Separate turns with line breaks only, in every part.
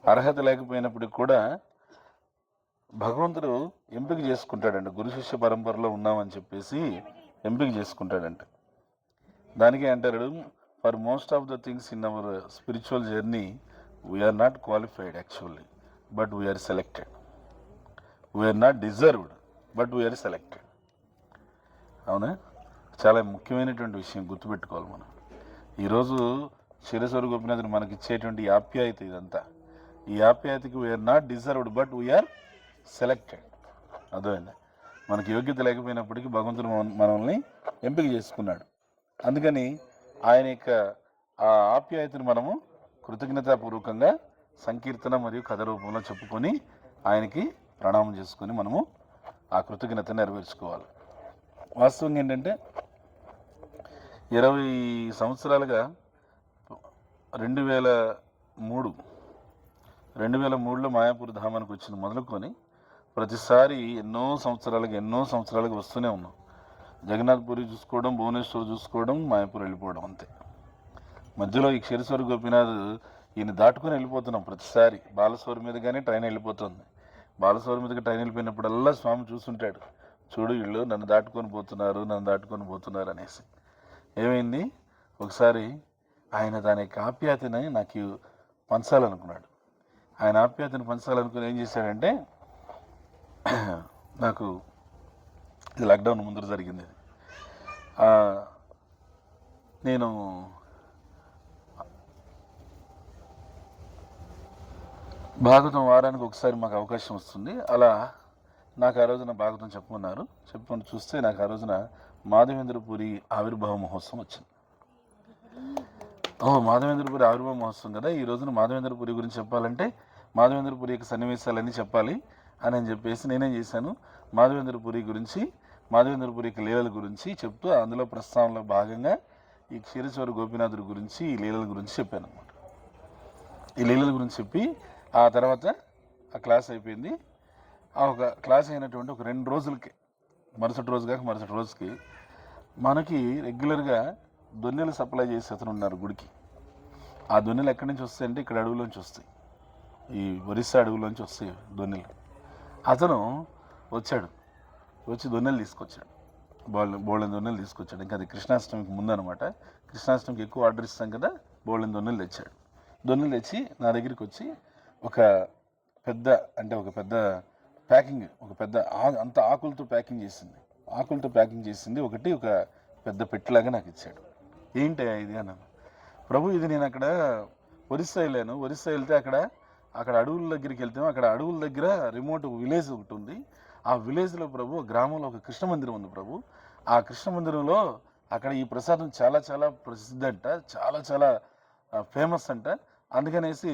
అర్హత లేకపోయినప్పటికి కూడా భగవంతుడు ఎంపిక చేసుకుంటాడంట. గురు శిష్య పరంపరలో ఉన్నామని చెప్పేసి ఎంపిక చేసుకుంటాడంట. దానికే అంటారు, for most of the things in our spiritual journey we are not qualified actually, but we are selected. We are not deserved, but we are selected. అవునా? చాలా ముఖ్యమైనటువంటి విషయం గుర్తుపెట్టుకోవాలి మనం. ఈరోజు క్షీరసాగర గోపీనాథుడు మనకి ఇచ్చేటువంటి ఆప్యాయత ఇదంతా. ఈ ఆప్యాయతకి we're not deserved, but we are selected. అర్థమైంది? మనకి యోగ్యత లేకపోయినప్పటికీ భగవంతుడు మనల్ని ఎంపిక చేసుకున్నాడు. అందుకని ఆయన యొక్క ఆ ఆప్యాయతను మనము కృతజ్ఞతాపూర్వకంగా సంకీర్తన మరియు కథ రూపంలో చెప్పుకొని ఆయనకి ప్రణామం చేసుకొని మనము ఆ కృతజ్ఞతను నెరవేర్చుకోవాలి. వాస్తవంగా ఏంటంటే 20 సంవత్సరాలుగా 2003లో మాయాపూర్ ధామానికి వచ్చింది మొదలుకొని ప్రతిసారి ఎన్నో సంవత్సరాలుగా వస్తూనే ఉన్నాం. జగన్నాథ్పురి చూసుకోవడం, భువనేశ్వర్ చూసుకోవడం, మాయాపూర్ వెళ్ళిపోవడం, అంతే. మధ్యలో ఈ క్షీరసాగర గోపీనాథ్ ఈయన దాటుకొని వెళ్ళిపోతున్నాం ప్రతిసారి. బాలసోర్ మీదగానే ట్రైన్ వెళ్ళిపోతుంది. బాలసోర్ మీదకి ట్రైన్ వెళ్ళిపోయినప్పుడల్లా స్వామి చూస్తుంటాడు, చూడు వీళ్ళు నన్ను దాటుకొని పోతున్నారు అనేసి. ఏమైంది? ఒకసారి ఆయన దాని యొక్క ఆప్యాయతని నాకు పంచాలనుకున్నాడు. ఆయన ఆప్యాయతను పంచాలనుకుని ఏం చేశాడంటే, నాకు ఇది లాక్డౌన్ ముందు జరిగింది. నేను భాగవతం వారానికి ఒకసారి మాకు అవకాశం వస్తుంది. అలా నాకు ఆ రోజున భాగవతం చెప్పమని చూస్తే నాకు ఆ రోజున మాధవేంద్రపురి ఆవిర్భావ మహోత్సవం వచ్చింది. మాధవేంద్రపురి ఆవిర్భావ మహోత్సవం కదా, ఈ రోజున మాధవేంద్రపురి గురించి చెప్పాలంటే మాధవేంద్రపురి యొక్క సన్నివేశాలన్నీ చెప్పాలి అని చెప్పేసి నేనేం చేశాను, మాధవేంద్రపురి యొక్క లీలల గురించి చెప్తూ అందులో ప్రస్తావనలో భాగంగా ఈ క్షీరసాగర గోపీనాథుడి గురించి ఈ లీలల గురించి చెప్పాను అనమాట. ఈ లీలల గురించి చెప్పి ఆ తర్వాత ఆ క్లాస్ అయిపోయింది. ఆ ఒక క్లాస్ అయినటువంటి ఒక 2 రోజులకి, మరుసటి రోజుకి మనకి రెగ్యులర్గా దొన్నెలు సప్లై చేసి అతను ఉన్నారు గుడికి. ఆ దొన్నెలు ఎక్కడి నుంచి వస్తాయంటే ఇక్కడ అడవులోంచి వస్తాయి, ఈ ఒరిస్సా అడవులోంచి వస్తాయి దొన్నెలు. అతను వచ్చి దొన్నెలు తీసుకొచ్చాడు, బోళ్ళని దొన్నెలు తీసుకొచ్చాడు. ఇంకా అది కృష్ణాష్టమికి ముందు అనమాట. కృష్ణాష్టమికి ఎక్కువ ఆర్డర్ ఇస్తాం కదా, బోళ్ళని దొన్నెలు తెచ్చాడు. దొన్నెలు తెచ్చి నా దగ్గరికి వచ్చి ఒక పెద్ద ప్యాకింగ్, అంత ఆకులతో ప్యాకింగ్ చేసింది ఒకటి, ఒక పెద్ద పెట్టిలాగా నాకు ఇచ్చాడు. ఏంటి ఇది అన్నాను. ప్రభు, ఇది నేను అక్కడ ఒరిస్సా వెళ్తే అక్కడ అడవుల దగ్గరికి వెళ్తే అక్కడ అడవుల దగ్గర రిమోట్ విలేజ్ ఒకటి ఉంది. ఆ విలేజ్లో ప్రభు, గ్రామంలో ఒక కృష్ణ మందిరం ఉంది ప్రభు. ఆ కృష్ణ మందిరంలో అక్కడ ఈ ప్రసాదం చాలా చాలా ప్రసిద్ధి అంట, చాలా చాలా ఫేమస్ అంట. అందుకనేసి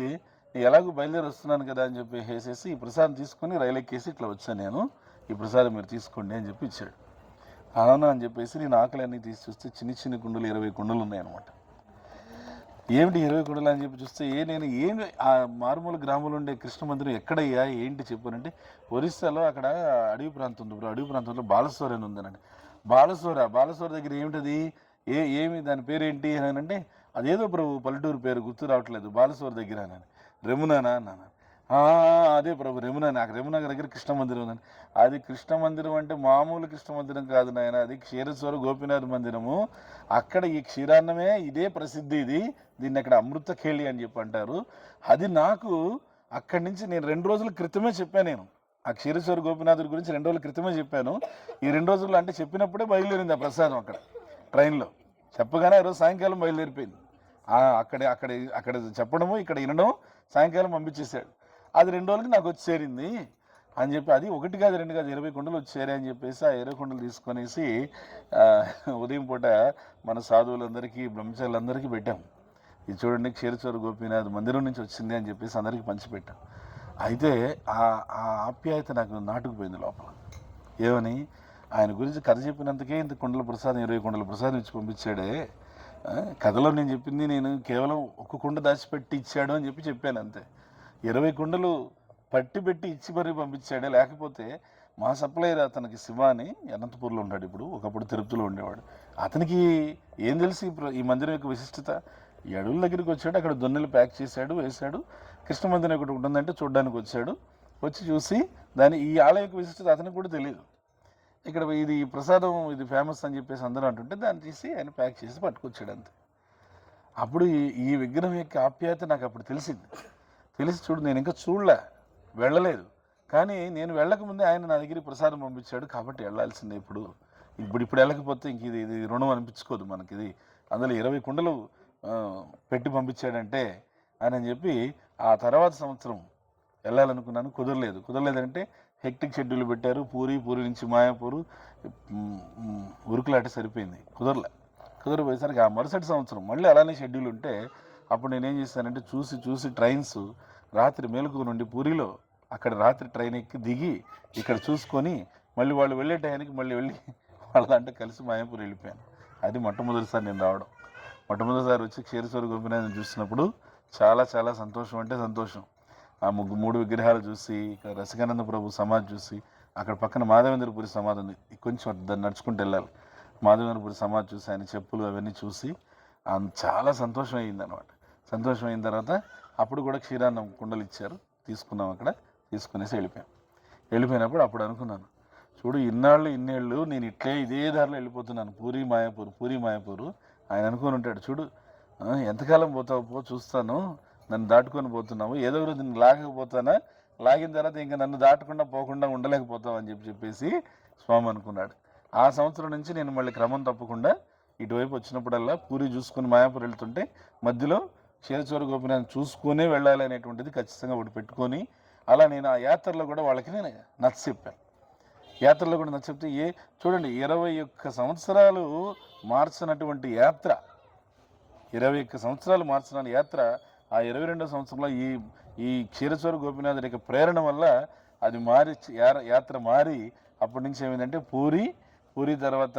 ఎలాగో బయలుదేరి వస్తున్నాను కదా అని చెప్పేసి ఈ ప్రసాదం తీసుకొని రైలు ఎక్కేసి ఇట్లా వచ్చాను నేను, ఈ ప్రసాదం మీరు తీసుకోండి అని చెప్పి ఇచ్చాడు. అవునా అని చెప్పేసి నేను ఆకలన్నీ తీసి చూస్తే చిన్న కుండలు 20 కుండలు ఉన్నాయన్నమాట. ఏమిటి 20 కుండలు అని చెప్పి చూస్తే ఏమి ఆ మారుమూల గ్రామంలో ఉండే కృష్ణ మందిరం ఎక్కడయ్యా ఏంటి చెప్పానంటే, ఒరిస్సాలో అక్కడ అడవి ప్రాంతం ఉంది బ్రో, అడవి ప్రాంతంలో బాలసోర్ అని ఉందనండి. బాలసోర్ దగ్గర ఏమిటది, ఏమి దాని పేరేంటి అని అంటే, అదేదో ప్రభు పల్లెటూరు పేరు గుర్తు రావట్లేదు, బాలసోర్ దగ్గర అని. రెమునానా అన్నాను. అదే ప్రభు రెమునా, నాకు రెమునా దగ్గర కృష్ణ మందిరం ఉందని. అది కృష్ణ మందిరం అంటే మామూలు కృష్ణ మందిరం కాదు నాయన, అది క్షీరసాగర గోపీనాథ్ మందిరము. అక్కడ ఈ క్షీరాన్నమే ఇదే ప్రసిద్ధి, దీన్ని అక్కడ అమృత ఖేళి అని చెప్పి అంటారు. అది నాకు అక్కడి నుంచి నేను 2 రోజుల క్రితమే చెప్పాను. నేను ఆ క్షీరసాగర గోపీనాథుడి గురించి 2 రోజుల క్రితమే చెప్పాను. ఈ 2 రోజుల్లో అంటే చెప్పినప్పుడే బయలుదేరింది ఆ ప్రసాదం. అక్కడ ట్రైన్లో చెప్పగానే ఈరోజు సాయంకాలం బయలుదేరిపోయింది. అక్కడ చెప్పడము, ఇక్కడ వినడం, సాయంకాలం పంపించేశాడు. అది 2 రోజులకి నాకు వచ్చి చేరింది అని చెప్పి, అది 1 కాదు 2 కాదు 20 కుండలు వచ్చి చేరాయి అని చెప్పేసి ఆ 20 కుండలు తీసుకొనేసి ఉదయం పూట మన సాధువులందరికీ, బ్రహ్మచారులందరికీ పెట్టాం. ఇది చూడండి క్షీరసాగర గోపీనాథ్ మందిరం నుంచి వచ్చింది అని చెప్పేసి అందరికీ పంచిపెట్టాం. అయితే ఆ ఆప్యాయత నాకు నాటుకుపోయింది లోపల. ఏమని, ఆయన గురించి కథ చెప్పినందుకే ఇంత కుండల ప్రసాదం, 20 కుండల ప్రసాదం ఇచ్చి పంపించాడే. కథలో నేను చెప్పింది నేను కేవలం 1 కుండ దాచిపెట్టి ఇచ్చాడు అని చెప్పాను అంతే. 20 కుండలు పెట్టి ఇచ్చి మరీ పంపించాడే. లేకపోతే మా సప్లైర్ అతనికి శివ అని అనంతపూర్లో ఉంటాడు, ఇప్పుడు ఒకప్పుడు తిరుపతిలో ఉండేవాడు. అతనికి ఏం తెలిసి ఈ మందిరం యొక్క విశిష్టత? ఈ అడవుల దగ్గరికి వచ్చాడు, అక్కడ దొన్నెలు ప్యాక్ చేశాడు, వేశాడు. కృష్ణ మందిరం ఒకటి ఉంటుందంటే చూడడానికి వచ్చాడు. వచ్చి చూసి ఈ ఆలయ విశిష్టత అతనికి కూడా తెలియదు. ఇక్కడ ఇది ప్రసాదం ఇది ఫేమస్ అని చెప్పేసి అందరూ అంటుంటే దాన్ని తీసి ఆయన ప్యాక్ చేసి పట్టుకొచ్చాడు అంతే. అప్పుడు ఈ విగ్రహం యొక్క ఆప్యాయత నాకు అప్పుడు తెలిసింది. తెలిసి చూడు నేను ఇంకా వెళ్ళలేదు, కానీ నేను వెళ్ళకముందే ఆయన నా దగ్గర ప్రసాదం పంపించాడు కాబట్టి వెళ్ళాల్సిందే. ఇప్పుడు వెళ్ళకపోతే ఇంక ఇది రుణం అనిపించుకోదు మనకి. ఇది అందులో 20 కుండలు పెట్టి పంపించాడంటే అని చెప్పి ఆ తర్వాత సంవత్సరం వెళ్ళాలనుకున్నాను. కుదరలేదంటే హెక్టిక్ షెడ్యూల్ పెట్టారు. పూరి నుంచి మాయాపూరు ఉరుకులాట సరిపోయింది. కుదరపోయేసరికి ఆ మరుసటి సంవత్సరం మళ్ళీ అలానే షెడ్యూల్ ఉంటే అప్పుడు నేనేం చేశానంటే చూసి ట్రైన్స్ రాత్రి మేలుకు నుండి పూరిలో అక్కడ రాత్రి ట్రైన్ ఎక్కి దిగి ఇక్కడ చూసుకొని మళ్ళీ వాళ్ళు వెళ్ళే టైంకి మళ్ళీ వెళ్ళి వాళ్ళ దాంట్లో కలిసి మాయాపూర్ వెళ్ళిపోయాను. అది మొట్టమొదటిసారి నేను రావడం. మొట్టమొదటిసారి వచ్చి క్షీరచోర గోపీనాథ్ని చూసినప్పుడు చాలా చాలా సంతోషం అంటే సంతోషం. ఆ 3 విగ్రహాలు చూసి, ఇక్కడ రసికానంద ప్రభు సమాధి చూసి, అక్కడ పక్కన మాధవేంద్రపురి సమాధి ఉంది, కొంచెం దాన్ని నడుచుకుంటూ వెళ్ళాలి. మాధవేంద్రపురి సమాధి చూసి ఆయన చెప్పులు అవన్నీ చూసి చాలా సంతోషం అయ్యింది అనమాట. సంతోషం అయిన తర్వాత అప్పుడు కూడా క్షీరాన్నం కుండలు ఇచ్చారు, తీసుకున్నాం. అక్కడ తీసుకునేసి వెళ్ళిపోయినప్పుడు అప్పుడు అనుకున్నాను, చూడు ఇన్నేళ్ళు నేను ఇదే దారిలో వెళ్ళిపోతున్నాను, పూరి మాయాపూరు. ఆయన అనుకుని ఉంటాడు, చూడు ఎంతకాలం పోతావు చూస్తాను, నన్ను దాటుకొని పోతున్నావు, ఏదో రోజు నేను లాగిన తర్వాత ఇంకా నన్ను దాటకుండా పోకుండా ఉండలేకపోతావు అని చెప్పేసి స్వామి అనుకున్నాడు. ఆ సంవత్సరం నుంచి నేను మళ్ళీ క్రమం తప్పకుండా ఇటువైపు వచ్చినప్పుడల్లా పూరి చూసుకుని మాయాపూర్ వెళ్తుంటే మధ్యలో క్షీరచోర గోపీనాథ్ చూసుకునే వెళ్ళాలి అనేటువంటిది ఖచ్చితంగా ఒకటి పెట్టుకొని, అలా నేను ఆ యాత్రలో కూడా వాళ్ళకి నేను నచ్చ చెప్పాను. యాత్రలో కూడా నచ్చ చెప్తే చూడండి 21 సంవత్సరాలు మార్చినటువంటి యాత్ర, 21 సంవత్సరాలు మార్చిన యాత్ర ఆ 22వ సంవత్సరంలో ఈ క్షీరచోర గోపీనాథ్ యొక్క ప్రేరణ వల్ల అది యాత్ర మారి అప్పటి నుంచి ఏమైందంటే పూరి తర్వాత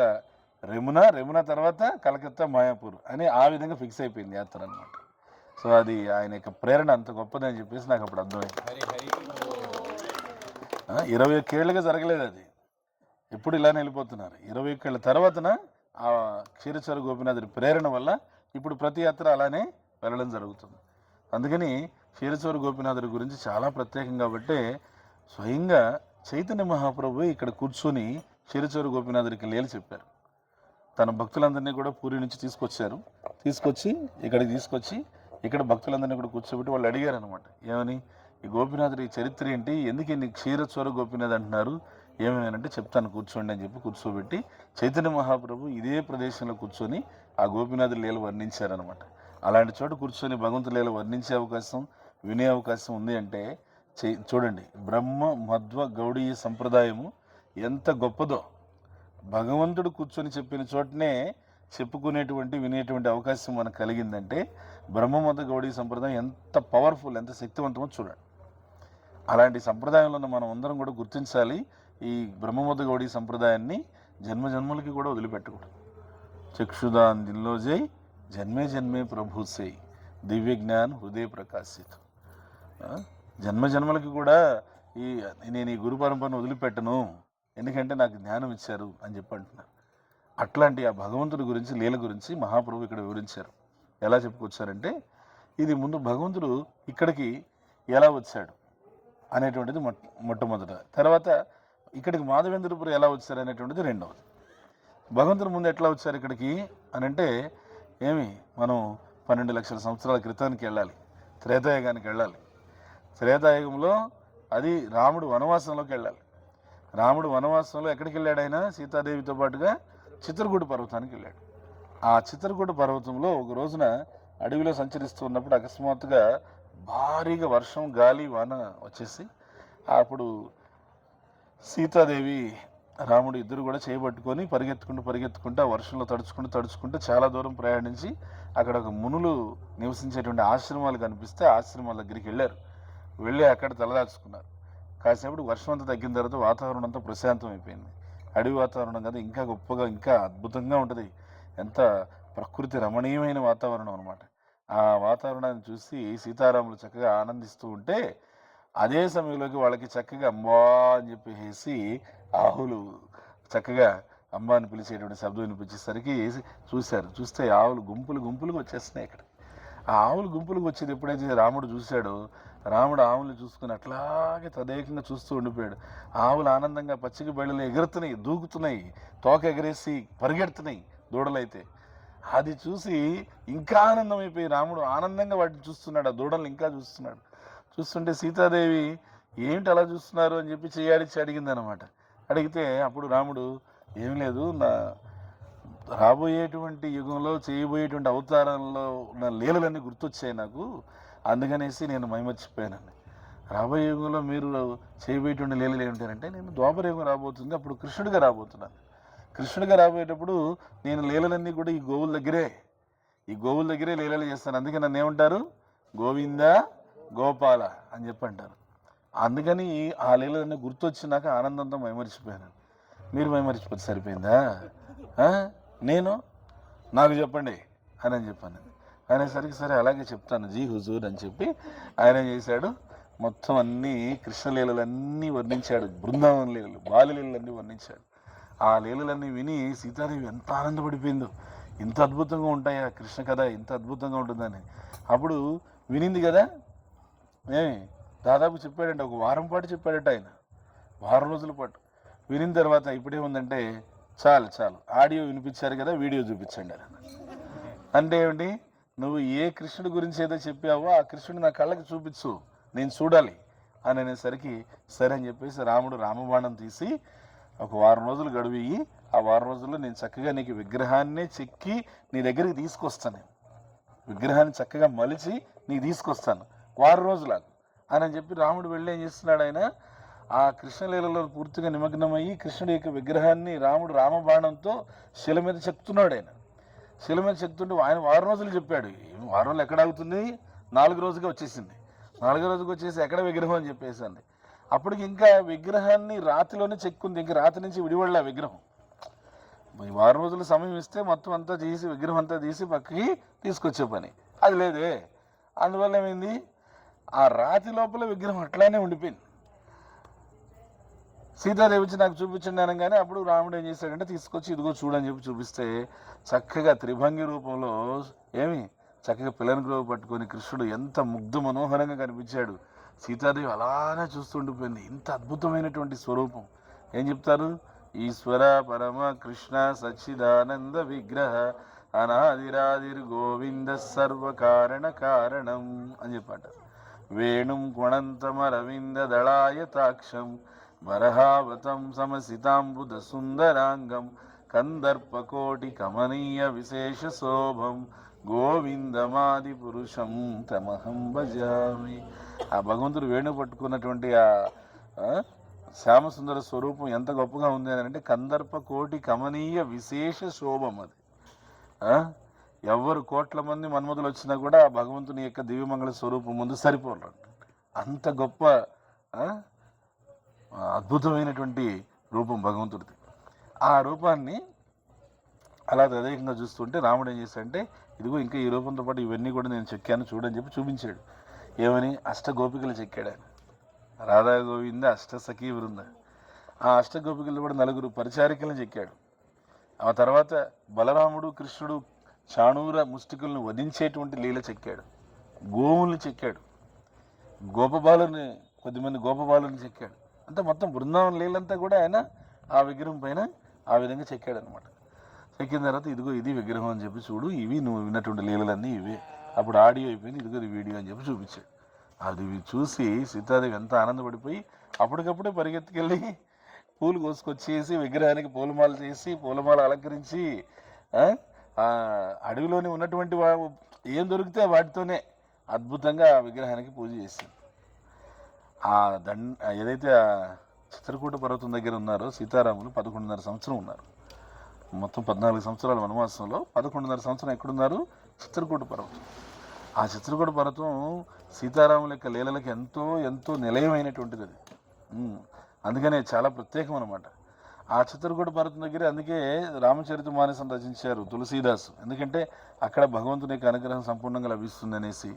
రెమునా తర్వాత కలకత్తా మాయాపూర్ అని ఆ విధంగా ఫిక్స్ అయిపోయింది యాత్ర అనమాట. సో అది ఆయన యొక్క ప్రేరణ అంత గొప్పదని చెప్పేసి నాకు అప్పుడు అర్థమైంది. 21 ఏళ్ళుగా జరగలేదు అది, ఎప్పుడు ఇలానే వెళ్ళిపోతున్నారు. 21 ఏళ్ళ తర్వాతన ఆ క్షీరచోర గోపీనాథుడి ప్రేరణ వల్ల ఇప్పుడు ప్రతి యాత్ర అలానే వెళ్ళడం జరుగుతుంది. అందుకని క్షీరచోర గోపీనాథుడి గురించి చాలా ప్రత్యేకం కాబట్టి స్వయంగా చైతన్య మహాప్రభు ఇక్కడ కూర్చొని క్షీరచోర గోపీనాథుడికి లీల చెప్పారు. తన భక్తులందరినీ కూడా పూరి నుంచి తీసుకొచ్చి ఇక్కడ భక్తులందరినీ కూడా కూర్చోబెట్టి వాళ్ళు అడిగారు అనమాట, ఏమని, ఈ గోపీనాథుడి చరిత్ర ఏంటి, ఎందుకు ఇన్ని క్షీరచోర గోపీనాథ్ అంటున్నారు, ఏమేనంటే చెప్తాను కూర్చోండి అని చెప్పి కూర్చోబెట్టి చైతన్య మహాప్రభు ఇదే ప్రదేశంలో కూర్చొని ఆ గోపీనాథుడి లీల వర్ణించారనమాట. అలాంటి చోట కూర్చొని భగవంతుడి లీల వర్ణించే అవకాశం, వినే అవకాశం ఉంది అంటే చూడండి, బ్రహ్మ మధ్వ గౌడీయ సంప్రదాయము ఎంత గొప్పదో. భగవంతుడు కూర్చొని చెప్పిన చోటనే చెప్పుకునేటువంటి వినేటువంటి అవకాశం మనకు కలిగిందంటే బ్రహ్మమధ్వ గౌడీ సంప్రదాయం ఎంత పవర్ఫుల్, ఎంత శక్తివంతమో చూడండి. అలాంటి సంప్రదాయంలో మనం అందరం కూడా గుర్తించాలి. ఈ బ్రహ్మమధ్వ గౌడీ సంప్రదాయాన్ని జన్మలకి కూడా వదిలిపెట్టకూడదు. చక్షుదాన్ దిల్లో జై జన్మే ప్రభు సై దివ్య జ్ఞాన్ హృదయ ప్రకాశిత్. జన్మలకి కూడా నేను ఈ గురు పరంపరను వదిలిపెట్టను, ఎందుకంటే నాకు జ్ఞానం ఇచ్చారు అని చెప్పి అంటున్నారు. అట్లాంటి ఆ భగవంతుడి గురించి, లీల గురించి మహాప్రభు ఇక్కడ వివరించారు. ఎలా చెప్పుకొచ్చారంటే, ఇది ముందు భగవంతుడు ఇక్కడికి ఎలా వచ్చాడు అనేటువంటిది మొట్టమొదట, తర్వాత ఇక్కడికి మాధవేంద్రపురం ఎలా వచ్చారు అనేటువంటిది రెండవది. భగవంతుడు ముందు ఎట్లా వచ్చారు ఇక్కడికి అని అంటే, మనం 12 లక్షల సంవత్సరాల క్రితానికి వెళ్ళాలి, త్రేతాయుగానికి వెళ్ళాలి. త్రేతాయుగంలో అది రాముడు వనవాసంలోకి వెళ్ళాలి. రాముడు వనవాసంలో ఎక్కడికి వెళ్ళాడు, ఆయన సీతాదేవితో పాటుగా చిత్రకూట పర్వతానికి వెళ్ళాడు. ఆ చిత్రకూట పర్వతంలో ఒక రోజున అడవిలో సంచరిస్తూ ఉన్నప్పుడు అకస్మాత్తుగా భారీగా వర్షం, గాలి, వాన వచ్చేసి అప్పుడు సీతాదేవి రాముడు ఇద్దరు కూడా చేయబట్టుకొని పరిగెత్తుకుంటూ ఆ వర్షంలో తడుచుకుంటూ చాలా దూరం ప్రయాణించి అక్కడ ఒక మునులు నివసించేటువంటి ఆశ్రమాలు కనిపిస్తే ఆశ్రమాల దగ్గరికి వెళ్ళి అక్కడ తలదాచుకున్నారు. కాసేపటి వర్షం అంతా తగ్గిన తర్వాత వాతావరణం అంతా ప్రశాంతం అయిపోయింది. అడవి వాతావరణం కదా, ఇంకా గొప్పగా, ఇంకా అద్భుతంగా ఉంటుంది. ఎంత ప్రకృతి రమణీయమైన వాతావరణం అనమాట. ఆ వాతావరణాన్ని చూసి సీతారాములు చక్కగా ఆనందిస్తూ ఉంటే అదే సమయంలోకి వాళ్ళకి చక్కగా అమ్మా అని చెప్పేసి ఆవులు చక్కగా అమ్మ అని పిలిచేటువంటి శబ్దం వినిపించేసరికి చూస్తే ఆవులు గుంపులుగా వచ్చేస్తున్నాయి ఇక్కడ. ఆ ఆవులు గుంపులకు వచ్చేది ఎప్పుడైతే రాముడు చూశాడో, రాముడు ఆవులు చూసుకుని అట్లాగే తదేకంగా చూస్తూ ఉండిపోయాడు. ఆవులు ఆనందంగా పచ్చిక బయళ్ళు ఎగురుతున్నాయి, దూకుతున్నాయి, తోక ఎగరేసి పరిగెడుతున్నాయి దూడలైతే. అది చూసి ఇంకా ఆనందం అయిపోయి రాముడు ఆనందంగా వాటిని చూస్తున్నాడు, ఆ దూడల్ని ఇంకా చూస్తున్నాడు. చూస్తుంటే సీతాదేవి ఏంటి అలా చూస్తున్నారు అని చెప్పి చేయాడిచ్చి అడిగింది అనమాట. అడిగితే అప్పుడు రాముడు ఏం లేదు, నా రాబోయేటువంటి యుగంలో చేయబోయేటువంటి అవతారంలో ఉన్న లీలలన్నీ గుర్తొచ్చాయి నాకు, అందుకనేసి నేను మైమర్చిపోయానండి. రాబోయే యుగంలో మీరు చేయబోయేటువంటి లీలలు ఏమిటంటే, నేను ద్వాపర యుగం రాబోతుంది, అప్పుడు కృష్ణుడిగా రాబోతున్నాను. కృష్ణుడిగా రాబోయేటప్పుడు నేను లీలలన్నీ కూడా ఈ గోవుల దగ్గరే లీలలు చేస్తాను. అందుకే నన్ను ఏమంటారు, గోవింద గోపాల అని చెప్పి అంటారు. అందుకని ఆ లీలలన్నీ గుర్తొచ్చినాక ఆనందంతో మైమరిచిపోయాను. మీరు మైమరిచిపోతే సరిపోయిందా? నేను నాకు చెప్పండి అని చెప్పాను. అనేసరికి సరే అలాగే చెప్తాను జీ హుజూర్ అని చెప్పి ఆయన చేశాడు. మొత్తం అన్నీ కృష్ణలీలలన్నీ వర్ణించాడు, బృందావన లీలలు, బాల్యలీలలన్నీ వర్ణించాడు. ఆ లీలలన్నీ విని సీతాదేవి ఎంత ఆనందపడిపోయిందో, ఇంత అద్భుతంగా ఉంటాయా కృష్ణ కథ, ఇంత అద్భుతంగా ఉంటుందని. అప్పుడు వినింది కదా, దాదాపు చెప్పాడంటే ఒక వారం పాటు చెప్పాడట ఆయన, వారం రోజుల పాటు. వినిన తర్వాత ఇప్పుడేముందంటే, చాలు ఆడియో వినిపించారు కదా, వీడియో చూపించండి అని. అంటే ఏమిటి, నువ్వు ఏ కృష్ణుడి గురించి ఏదో చెప్పావో ఆ కృష్ణుడు నా కళ్ళకి చూపించు, నేను చూడాలి అని అనేసరికి సరే అని చెప్పేసి రాముడు రామబాణం తీసి ఒక వారం రోజులు గడువు, ఆ వారం రోజుల్లో నేను చక్కగా నీకు విగ్రహాన్నే చెక్కి నీ దగ్గరికి తీసుకొస్తాను, విగ్రహాన్ని చక్కగా మలిచి నీకు తీసుకొస్తాను వారం రోజులకు అని చెప్పి రాముడు వెళ్ళి ఏం చేస్తున్నాడు, ఆయన ఆ కృష్ణలీలలో పూర్తిగా నిమగ్నమయ్యి కృష్ణుడి యొక్క విగ్రహాన్ని రాముడు రామబాణంతో శిల మీద చెక్తున్నాడు. ఆయన శిల మీద చెక్తుంటే ఆయన వారం రోజులు చెప్పాడు. వారం రోజులు ఎక్కడ ఆగుతుంది, 4 రోజుగా వచ్చేసింది. 4వ రోజుకి వచ్చేసి ఎక్కడ విగ్రహం అని చెప్పేసింది. అప్పటికి ఇంకా విగ్రహాన్ని రాతిలోనే చెక్కుంది, ఇంకా రాతి నుంచి విడివడలే విగ్రహం. ఈ వారం రోజులు సమయం ఇస్తే మొత్తం అంతా తీసి విగ్రహం అంతా తీసి పక్కకి తీసుకొచ్చే పని అది లేదే. అందువల్ల ఏమైంది, ఆ రాతి లోపల విగ్రహం అట్లానే ఉండిపోయింది. సీతాదేవి వచ్చి నాకు చూపించండి అనగానే అప్పుడు రాముడు ఏం చేశాడంటే తీసుకొచ్చి ఇదిగో చూడని చెప్పి చూపిస్తే చక్కగా త్రిభంగి రూపంలో చక్కగా పిల్లని గ్రోవ్ పట్టుకొని కృష్ణుడు ఎంత ముగ్ధ మనోహరంగా కనిపించాడు. సీతాదేవి అలానే చూస్తుండిపోయింది. ఇంత అద్భుతమైనటువంటి స్వరూపం. ఏం చెప్తారు, ఈశ్వర పరమ కృష్ణ సచ్చిదానంద విగ్రహ అనాదిరాదిర్ గోవింద సర్వకారణ కారణం అని చెప్పారు. వేణుం గుణంతమరవింద దళాయతాక్షం వరహావతం సమసితాంబుద సుందరాంగం కందర్పకోటి కమనీయ విశేష శోభం గోవిందమాది పురుషం తమహం భజామి. ఆ భగవంతుడు వేణు పట్టుకున్నటువంటి ఆ శ్యామసుందర స్వరూపం ఎంత గొప్పగా ఉంది అని అంటే, కందర్ప కోటి కమనీయ విశేష శోభం. అది ఎవరు కోట్ల మంది మన్మధులు వచ్చినా కూడా ఆ భగవంతుని యొక్క దివ్యమంగళ స్వరూపం ముందు సరిపోరు. అంత గొప్ప అద్భుతమైనటువంటి రూపం భగవంతుడిది. ఆ రూపాన్ని అలా తదేకంగా చూస్తుంటే రాముడు ఏం చేశాడంటే, ఇదిగో ఇంకా ఈ రూపంతో పాటు ఇవన్నీ కూడా నేను చెక్కాను చూడని చెప్పి చూపించాడు. ఏమని, అష్టగోపికలు చెక్కాడు ఆయన. రాధా గోవింద అష్ట సఖీ వృంద. ఆ అష్టగోపికలు కూడా 4 పరిచారికలను చెక్కాడు. ఆ తర్వాత బలరాముడు కృష్ణుడు చాణూర ముష్టికులను వధించేటువంటి లీల చెక్కాడు. గోవుల్ని చెక్కాడు, గోపబాలుని కొద్దిమంది గోపబాలుని చెక్కాడు. అంతా మొత్తం బృందావన లీలంతా కూడా ఆయన ఆ విగ్రహం పైన ఆ విధంగా చెక్కాడు అనమాట. చెక్కిన తర్వాత ఇదిగో ఇది విగ్రహం అని చెప్పి చూడు, ఇవి నువ్వు విన్నటువంటి లీలలన్నీ ఇవే. అప్పుడు ఆడియో అయిపోయింది, ఇదిగో ఇది వీడియో అని చెప్పి చూపించాడు. అది చూసి సీతాదేవి ఎంత ఆనందపడిపోయి అప్పటికప్పుడే పరిగెత్తుకెళ్ళి పూలు కోసుకొచ్చేసి విగ్రహానికి పూలమాల చేసి పూలమాల అలంకరించి అడవిలోనే ఉన్నటువంటి ఏం దొరికితే వాటితోనే అద్భుతంగా ఆ విగ్రహానికి పూజ చేసింది. ఏదైతే చిత్రకూట పర్వతం దగ్గర ఉన్నారో సీతారాములు 11.5 సంవత్సరం ఉన్నారు. మొత్తం 14 సంవత్సరాల వనవాసంలో 11.5 సంవత్సరం ఎక్కడున్నారు, చిత్రకూట పర్వతం. ఆ చిత్రకూట పర్వతం సీతారాముల యొక్క లీలలకి ఎంతో ఎంతో నిలయమైనటువంటిది అది. అందుకనే చాలా ప్రత్యేకం అనమాట. ఆ చిత్రకూట పర్వతం దగ్గర అందుకే రామచరితమానసం రచించారు తులసీదాసు. ఎందుకంటే అక్కడ భగవంతుని యొక్క అనుగ్రహం సంపూర్ణంగా లభిస్తుంది అనేసి.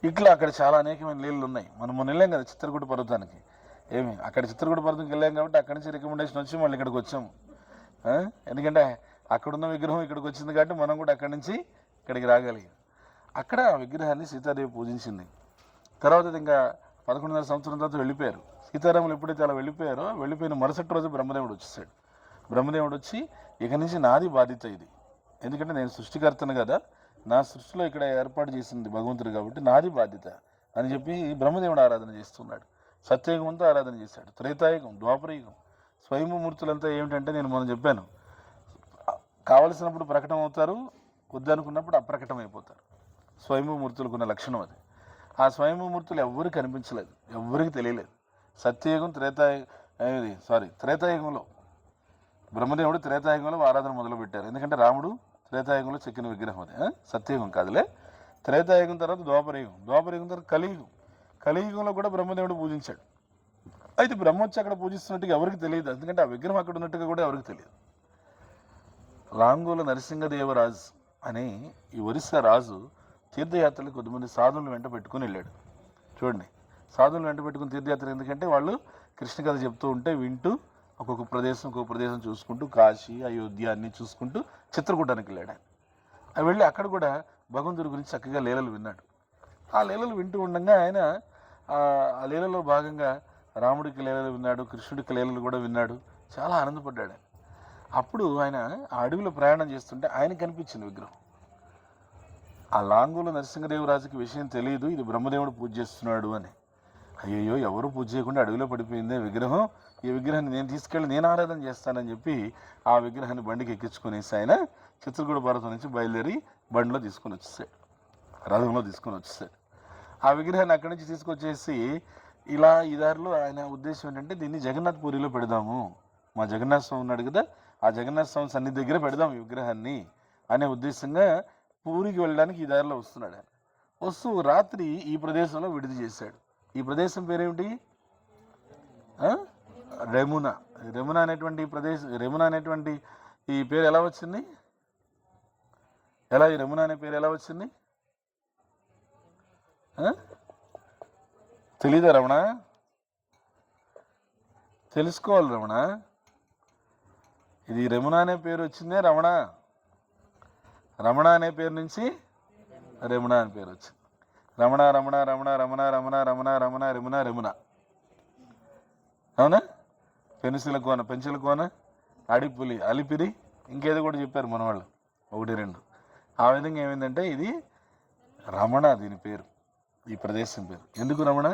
ఇట్లా అక్కడ చాలా అనేకమైన లీలలు ఉన్నాయి. మనం మొన్న వెళ్ళాం కదా చిత్రకూట పర్వతానికి. అక్కడ చిత్రకూట పర్వతంకి వెళ్ళాం కాబట్టి అక్కడి నుంచి రికమెండేషన్ వచ్చి మళ్ళీ ఇక్కడికి వచ్చాము. ఎందుకంటే అక్కడున్న విగ్రహం ఇక్కడికి వచ్చింది కాబట్టి మనం కూడా అక్కడి నుంచి ఇక్కడికి రాగలిగాం. అక్కడ ఆ విగ్రహాన్ని సీతాదేవి పూజించింది. తర్వాత ఇంకా 11,500 సంవత్సరం తర్వాత వెళ్ళిపోయారు. సీతారాములు ఎప్పుడైతే అలా వెళ్ళిపోయారో వెళ్ళిపోయిన మరుసటి రోజు బ్రహ్మదేవుడు వచ్చేసాడు. బ్రహ్మదేవుడు వచ్చి ఇక నుంచి నాది బాధ్యత ఇది, ఎందుకంటే నేను సృష్టికర్తను కదా, నా సృష్టిలో ఇక్కడ ఏర్పాటు చేసింది భగవంతుడు కాబట్టి నాది బాధ్యత అని చెప్పి బ్రహ్మదేవుడు ఆరాధన చేస్తున్నాడు. సత్యయుగంతో ఆరాధన చేశాడు. త్రేతాయుగం, ద్వాపరయుగం, స్వయంభూమూర్తులంతా ఏమిటంటే నేను మనం చెప్పాను, కావలసినప్పుడు ప్రకటన అవుతారు, వద్దనుకున్నప్పుడు అప్రకటం అయిపోతారు. స్వయంభూమూర్తులకు ఉన్న లక్షణం అది. ఆ స్వయంభూమూర్తులు ఎవ్వరికి కనిపించలేదు, ఎవ్వరికి తెలియలేదు. సత్యయుగం త్రేతాయుగంలో బ్రహ్మదేవుడు త్రేతాయుగంలో ఆరాధన మొదలుపెట్టారు. ఎందుకంటే రాముడు త్రేతాయుగంలో చెక్కిన విగ్రహం అది. సత్యయుగం కాదులే. త్రేతాయుగం తర్వాత ద్వాపరయుగం, ద్వాపరయుగం తర్వాత కలియుగం. కలియుగంలో కూడా బ్రహ్మదేవుడు పూజించాడు. అయితే బ్రహ్మ వచ్చి అక్కడ పూజిస్తున్నట్టుగా ఎవరికి తెలియదు, ఎందుకంటే ఆ విగ్రహం అక్కడ ఉన్నట్టుగా కూడా ఎవరికి తెలియదు. లాంగోల నరసింహదేవరాజు అని ఈ ఒరిస్సా రాజు తీర్థయాత్రలు కొద్దిమంది సాధువులను వెంట పెట్టుకుని వెళ్ళాడు. చూడండి, సాధువులను వెంట పెట్టుకుని తీర్థయాత్ర ఎందుకంటే వాళ్ళు కృష్ణ కథ చెప్తూ ఉంటే వింటూ ఒక్కొక్క ప్రదేశం చూసుకుంటూ కాశీ, అయోధ్య అన్నీ చూసుకుంటూ చిత్రకూటానికి వెళ్ళాడు. ఆయన వెళ్ళి అక్కడ కూడా భగవంతుడి గురించి చక్కగా లీలలు విన్నాడు. ఆ లీలలు వింటూ ఉండగా ఆయన ఆ లీలలో భాగంగా రాముడికి లీలలు విన్నాడు, కృష్ణుడికి లీలలు కూడా విన్నాడు. చాలా ఆనందపడ్డాడు. అప్పుడు ఆయన ఆ అడవిలో ప్రయాణం చేస్తుంటే ఆయన కనిపించింది విగ్రహం. ఆ లాంగూల నరసింహదేవరాజుకి విషయం తెలియదు, ఇది బ్రహ్మదేవుడు పూజ చేస్తున్నాడు అని. అయ్యయ్యో, ఎవరు పూజ చేయకుండా అడవిలో పడిపోయిందే విగ్రహం, ఈ విగ్రహాన్ని నేను తీసుకెళ్ళి నేను ఆరాధన చేస్తానని చెప్పి ఆ విగ్రహాన్ని బండికి ఎక్కించుకునేసి ఆయన చిత్రకూట పర్వతం నుంచి బయలుదేరి బండిలో తీసుకొని వచ్చేసాడు, రథంలో తీసుకొని వచ్చేసాడు. ఆ విగ్రహాన్ని అక్కడి నుంచి తీసుకొచ్చేసి ఇలా ఈ దారిలో ఆయన ఉద్దేశం ఏంటంటే దీన్ని జగన్నాథ్ పూరిలో పెడదాము, మా జగన్నాథ స్వామి ఉన్నాడు కదా, ఆ జగన్నాథ స్వామి సన్నిధి దగ్గర పెడదాం ఈ విగ్రహాన్ని అనే ఉద్దేశంగా పూరికి వెళ్ళడానికి ఈ దారిలో వస్తున్నాడు. ఆయన వస్తూ రాత్రి ఈ ప్రదేశంలో విడిది చేశాడు. ఈ ప్రదేశం పేరేమిటి? రెమునా. రెమునా అనేటువంటి ఈ పేరు ఎలా వచ్చింది? ఈ రెమునా అనే పేరు ఎలా వచ్చింది? తెలీదా రమణ? తెలుసుకోవాలి రమణ. ఇది రెమునా అనే పేరు వచ్చిందే రమణ. రమణ అనే పేరు నుంచి రెమునా అనే పేరు వచ్చింది. రమణ రమణ రమణ రమణ రమణ రమణ రమణ రెమునా రెమునా, అవునా? పెన్సిల్ కోన, అడిపులి, అలిపిరి, ఇంకేదో కూడా చెప్పారు మన వాళ్ళు 1, 2. ఆ విధంగా ఏమైందంటే ఇది రమణ, దీని పేరు, ఈ ప్రదేశం పేరు. ఎందుకు రమణ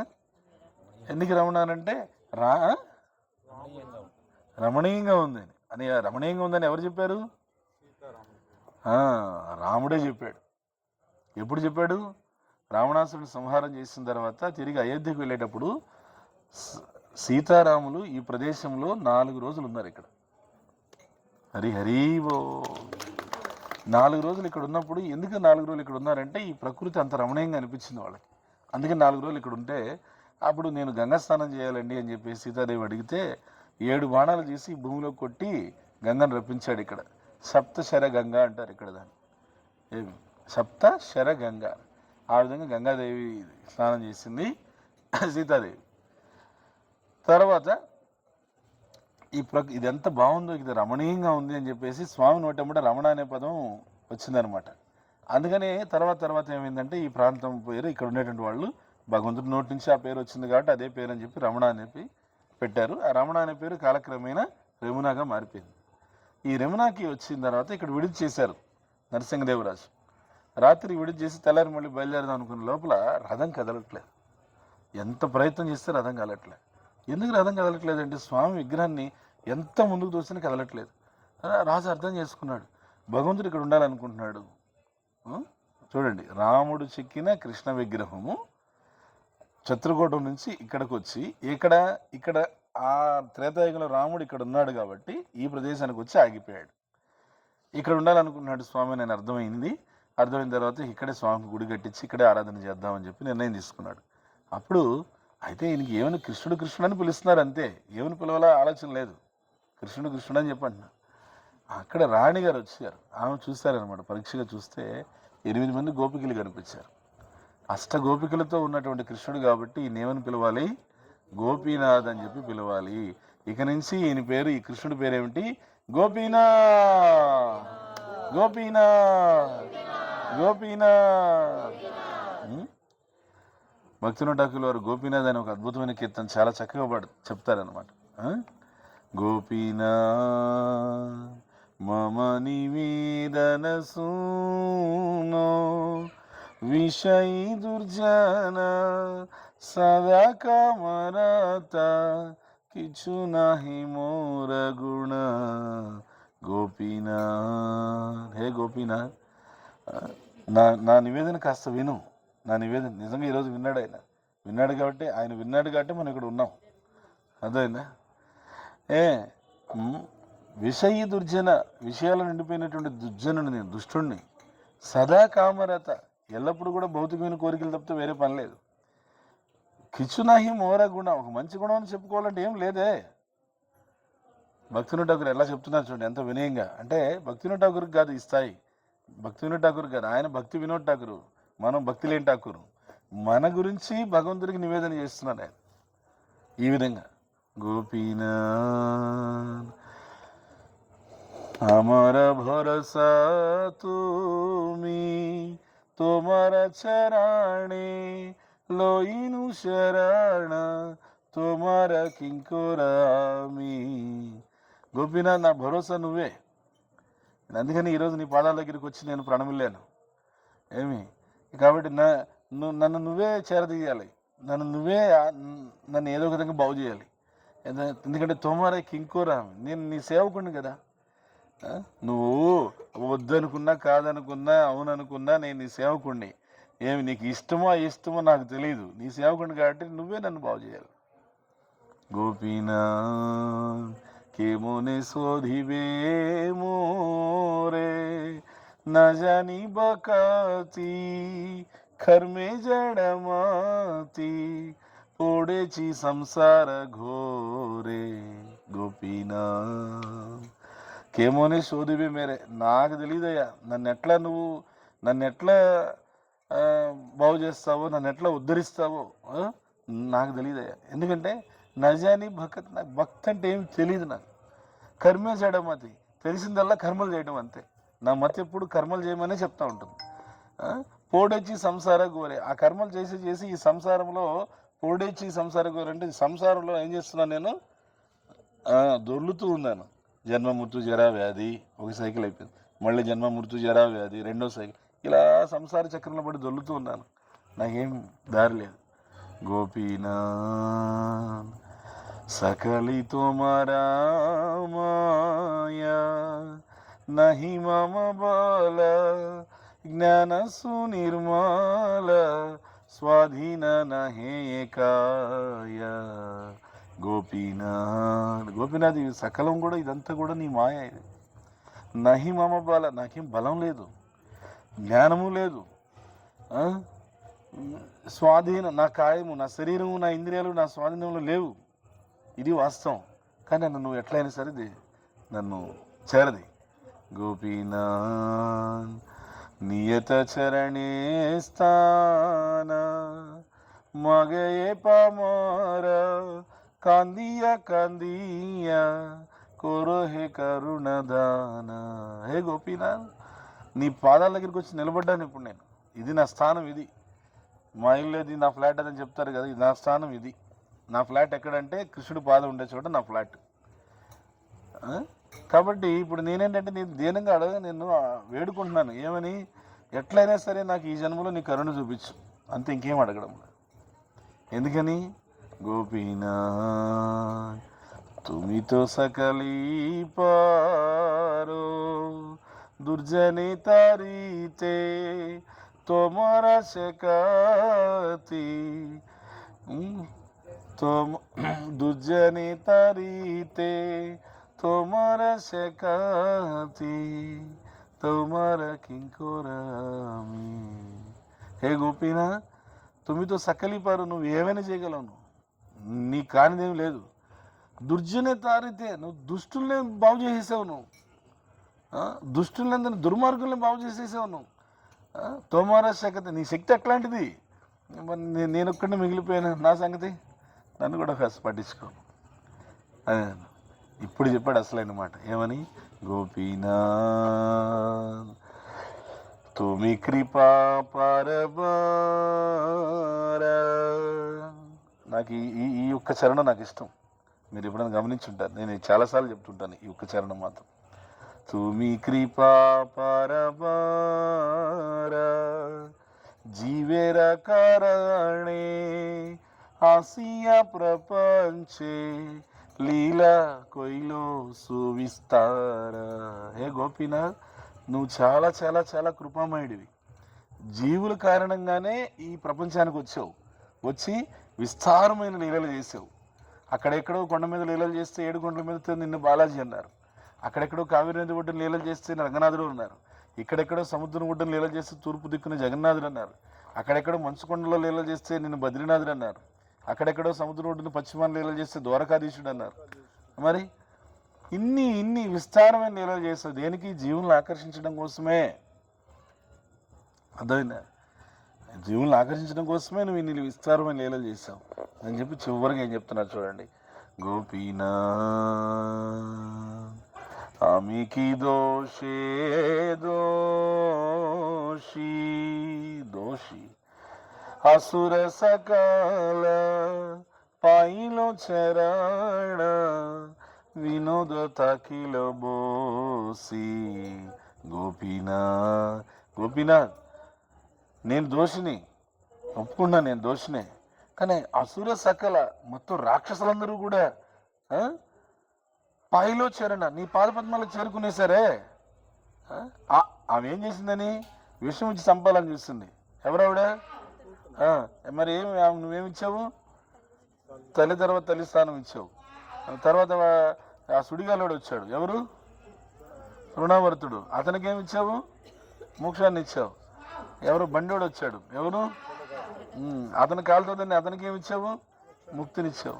అంటే రమణీయంగా ఉంది అని. రమణీయంగా ఉందని ఎవరు చెప్పారు? రాముడే చెప్పాడు. ఎప్పుడు చెప్పాడు? రావణాసురుని సంహారం చేసిన తర్వాత తిరిగి అయోధ్యకు వెళ్ళేటప్పుడు సీతారాములు ఈ ప్రదేశంలో 4 రోజులు ఉన్నారు. ఇక్కడ హరిహరీవో 4 రోజులు ఇక్కడ ఉన్నప్పుడు, ఎందుకు 4 రోజులు ఇక్కడ ఉన్నారంటే ఈ ప్రకృతి అంత రమణీయంగా అనిపించింది వాళ్ళకి. అందుకని 4 రోజులు ఇక్కడ ఉంటే అప్పుడు నేను గంగా స్నానం చేయాలండి అని చెప్పి సీతాదేవి అడిగితే 7 బాణాలు చేసి భూమిలో కొట్టి గంగను రప్పించాడు. ఇక్కడ సప్తశర గంగా అంటారు ఇక్కడ దాన్ని. ఏమి సప్తశర గంగా. ఆ విధంగా గంగాదేవి స్నానం చేసింది సీతాదేవి. తర్వాత ఇది ఎంత బాగుందో, ఇది రమణీయంగా ఉంది అని చెప్పేసి స్వామి నోటెంబట రమణ అనే పదం వచ్చిందనమాట. అందుకని తర్వాత ఏమైందంటే ఈ ప్రాంతం పేరు ఇక్కడ ఉండేటువంటి వాళ్ళు భగవంతుడి నోటి నుంచి ఆ పేరు వచ్చింది కాబట్టి అదే పేరు అని చెప్పి రమణ అని చెప్పి పెట్టారు. ఆ రమణ అనే పేరు కాలక్రమేణా రెమునాగా మారిపోయింది. ఈ రెమునాకి వచ్చిన తర్వాత ఇక్కడ విడిది చేశారు నరసింహదేవరాజు. రాత్రి విడిది చేసి తెల్లారి మళ్ళీ బయలుదేరదాం అనుకున్న లోపల రథం కదలట్లేదు. ఎంత ప్రయత్నం చేస్తే రథం కదలట్లేదు. ఎందుకు రథం కదలట్లేదు అంటే స్వామి విగ్రహాన్ని ఎంత ముందుకు తోసినా కదలట్లేదు. రాజు అర్థం చేసుకున్నాడు, భగవంతుడు ఇక్కడ ఉండాలనుకుంటున్నాడు. చూడండి, రాముడు చెక్కిన కృష్ణ విగ్రహము చిత్రకూటం నుంచి ఇక్కడికి వచ్చి ఇక్కడ ఆ త్రేతాయుగంలో రాముడు ఇక్కడ ఉన్నాడు కాబట్టి ఈ ప్రదేశానికి వచ్చి ఆగిపోయాడు. ఇక్కడ ఉండాలనుకుంటున్నాడు స్వామి అని అర్థమైన తర్వాత ఇక్కడే స్వామికి గుడి కట్టించి ఇక్కడే ఆరాధన చేద్దామని చెప్పి నిర్ణయం తీసుకున్నాడు. అప్పుడు అయితే ఈయనకి ఏమైనా కృష్ణుడు అని పిలుస్తున్నారు అంతే, ఏమని పిలవాలా ఆలోచన లేదు. కృష్ణుడు అని చెప్పంటున్నారు. అక్కడ రాణిగారు వచ్చారు, ఆమె చూశారనమాట. పరీక్షగా చూస్తే 8 మంది గోపికలు కనిపించారు. అష్టగోపికలతో ఉన్నటువంటి కృష్ణుడు కాబట్టి ఈయన ఏమని పిలవాలి? గోపీనాథ్ అని చెప్పి పిలవాలి. ఇక నుంచి ఈ కృష్ణుడి పేరేమిటి? గోపీనాథ్. భక్తివినోద్ ఠాకూర్ వారు గోపీనాథ్ అనే ఒక అద్భుతమైన కీర్తన చాలా చక్కగా చెప్తారనమాట. గోపీనాథ్ మమ నివేదన సూనో విషయీ దుర్జన సదా కామరత కిచ్చు నాహి మోర గుణ. గోపీనాథ్, హే గోపీనాథ్, నా నివేదన కాస్త విను. నా నివేదన నిజంగా ఈరోజు విన్నాడు ఆయన విన్నాడు కాబట్టి మనం ఇక్కడ ఉన్నాం. అదేనా విషయీ దుర్జన, విషయాలు నిండిపోయినటువంటి దుర్జనుని, నేను దుష్టుణ్ణి. సదా కామరత, ఎల్లప్పుడూ కూడా భౌతికమైన కోరికలు తప్పితే వేరే పని లేదు. కిచునాహి మోర గుణ, ఒక మంచి గుణం అని చెప్పుకోవాలంటే ఏం లేదే. భక్తివినోద్ ఠాకూర్ ఎలా చెప్తున్నారు చూడండి, ఎంత వినయంగా. అంటే భక్తివినోద్ ఠాకూర్కి కాదు ఈ స్థాయి, భక్తివినోద్ ఠాకూర్ కాదు, ఆయన భక్తి వినోద్ ఠాకూర్, మనం భక్తి లేని ఠాకూర్. మన గురించి భగవంతుడికి నివేదన చేస్తున్నాడు ఆయన ఈ విధంగా. గోపీనాథ్ আমার ভরসা তুমি, তোমার চরণে লইনু শরণ, তোমার కింకురామి. గోపీనాథ్, నా భరోసా నువ్వే. అందుకని ఈరోజు నీ పాదాల దగ్గరికి వచ్చి నేను ప్రణమిల్లాను. కాబట్టి నన్ను నువ్వే చేరదీయాలి, నన్ను ఏదో ఒక విధంగా బాగు చేయాలి. ఎందుకంటే తోమారే కింకురామి, నేను నీ సేవకుడిని కదా. నువ్వు వద్దనుకున్నా, కాదనుకున్నా, అవుననుకున్నా నేను నీ సేవకుడిని. నీకు ఇష్టమో ఇష్టమో నాకు తెలియదు, నీ సేవకుడిని కాబట్టి నువ్వే నన్ను బాగు చేయాలి. గోపీనాథ్ কেমনে শোধিবে মোরে, না জানি বকাতি খর্মে জড়মাতি, পড়েছি সংসার ঘোরে. గోపీనాథ్ కేమోనే శోధివే మేరే, నాకు తెలియదయ్యా నన్ను ఎట్లా బాగు చేస్తావో, నన్ను ఎట్లా ఉద్ధరిస్తావో నాకు తెలియదయ్యా. ఎందుకంటే నజాని భక్త్, నాకు భక్తి అంటే ఏమి తెలియదు నాకు. కర్మే చేయడం అది తెలిసిందల్లా కర్మలు చేయడం అంతే. నా మత ఎప్పుడు కర్మలు చేయమనే చెప్తా ఉంటుంది. పోడేచి సంసార గోరే, ఆ కర్మలు చేసి ఈ సంసారంలో పోడేచి సంసార గోరే అంటే సంసారంలో ఏం చేస్తున్నాను నేను, దొర్లుతూ ఉన్నాను. జన్మ మృత్యు జరా వ్యాధి ఒక సైకిల్ అయిపోయింది, మళ్ళీ జన్మ మృత్యు జరా వ్యాధి రెండో సైకిల్, ఇలా సంసార చక్రంలో పడి దొర్లుతూ ఉన్నాను, నాకేం దారి లేదు. గోపీనాథ్ సకలి తోమరా మాయా, నహి మమ బాల జ్ఞాన సునిర్మల, స్వాధీన నహే కాయ. గోపీనాథ్ ఇది సకలం కూడా, ఇదంతా కూడా నీ మాయ. ఇది నహి మమ బాల, నాకేం బలం లేదు, జ్ఞానము లేదు, స్వాధీనం, నా కాయము, నా శరీరము, నా ఇంద్రియాలు నా స్వాధీనంలో లేవు. ఇది వాస్తవం. కానీ నువ్వు ఎట్లయినా సరే నన్ను చేరది. గోపీనాథ్ నియత చరణే స్థాన, మగయే పామర కాందియా కోరో హే కరుణదాన. హే గోపీనాథ్, నీ పాదాల దగ్గరికి వచ్చి నిలబడ్డాను ఇప్పుడు నేను. ఇది నా స్థానం, ఇది మా ఇల్లు, ఇది నా ఫ్లాట్ అని చెప్తారు కదా, ఇది నా స్థానం. ఇది నా ఫ్లాట్ ఎక్కడంటే కృష్ణుడి పాదం ఉండే చోట నా ఫ్లాట్. కాబట్టి ఇప్పుడు నేనేంటంటే నేను దీనంగా నేను వేడుకుంటున్నాను, ఏమని, ఎట్లయినా సరే నాకు ఈ జన్మలో నీ కరుణ చూపించు, అంతే, ఇంకేం అడగడం. ఎందుకని, గోపీనాథ్ তুমি তো সকলি পারো, দুর্জনে তারিতে তোমার শেখাতি, দুর্জনে তারিতে তোমার শেখাতি, তোমার কিంకురామి. హే గోపీనాథ్, తుమ్మితో సకలి పారు, నువ్వు ఏమైనా చేయగలవు, నీ కానిదేమి లేదు. దుర్జనే తారితే, నువ్వు దుష్టుల్ని బాగు చేసేసావు, దుష్టులందరినీ, దుర్మార్గుల్ని బాగు చేసేసావు నువ్వు. తోమారా శక్తి, నీ శక్తి ఎట్లాంటిది, నేను ఒక్కడిని మిగిలిపోయాను, నా సంగతి నన్ను కూడా కాస్త పట్టించుకో. అదే ఇప్పుడు చెప్పాడు అసలైన మాట, ఏమని, గోపీనాథ్ తుమి కృపా పరబార. నాకు ఈ ఈ ఒక్క చరణం నాకు ఇష్టం. మీరు ఎప్పుడైనా గమనించుంటారు, నేను చాలాసార్లు చెప్తుంటాను ఈ ఒక్క చరణం మాత్రం. తుమి కృపా పరబార జీవేర కారణే ఆసియా ప్రపంచే లీలా కొయిలో సువిస్తార. హే గోపీనాథ్, నువ్వు చాలా చాలా చాలా కృపామయుడివి. జీవుల కారణంగానే ఈ ప్రపంచానికి వచ్చావు, వచ్చి విస్తారమైన లీలలు చేసావు. అక్కడెక్కడో కొండ మీద లీలలు చేస్తే 7 కొండల మీద నిన్ను బాలాజీ అన్నారు. అక్కడెక్కడో కావేరి నది ఒడ్డున లీలలు చేస్తే రంగనాథుడు ఉన్నారు. ఇక్కడెక్కడో సముద్రం ఒడ్డున లీలలు చేస్తే తూర్పు దిక్కున జగన్నాథుడు అన్నారు. అక్కడెక్కడో మంచుకొండలో లీలలు చేస్తే నిన్ను బద్రీనాథుడు అన్నారు. అక్కడెక్కడో సముద్రం ఒడ్డున పశ్చిమాన లీలలు చేస్తే ద్వారకాధీశుడు అన్నారు. మరి ఇన్ని ఇన్ని విస్తారమైన లీలలు చేస్తావు దేనికి? జీవులను ఆకర్షించడం కోసమే. అర్థమైందా? జీవులను ఆకర్షించడం కోసమే నువ్వు ఇన్ని విస్తారమైన లీలలు చేసావు అని చెప్పి చివరికి ఏం చెప్తున్నారు చూడండి. గోపీనా আমি কি দোষে দোষী দোষী আসুর সকাল পাইল চরণ వినోద తాకిల బోసి. గోపీనాథ్, నేను దోషిని, ఒప్పుకున్నా, నేను దోషినే. కానీ అసుర సకల మొత్తం రాక్షసులందరూ కూడా పాయిలో చేరణ నీ పాదపద్మాలకు చేరుకునేసరే. ఆమె ఏం చేసిందని? విషం ఇచ్చి చంపాలని చూస్తుంది. ఎవరావిడ? మరి నువ్వేమిచ్చావు? తల్లి తర్వాత తల్లి స్థానం ఇచ్చావు. తర్వాత ఆ సుడిగాలోడు వచ్చాడు, ఎవరు? రుణావర్తుడు. అతనికి ఏమి ఇచ్చావు? మోక్షాన్ని ఇచ్చావు. ఎవరు? బండోడు వచ్చాడు, ఎవరు? అతని కాలుతోందని అతనికి ఏమి ఇచ్చావు? ముక్తినిచ్చావు.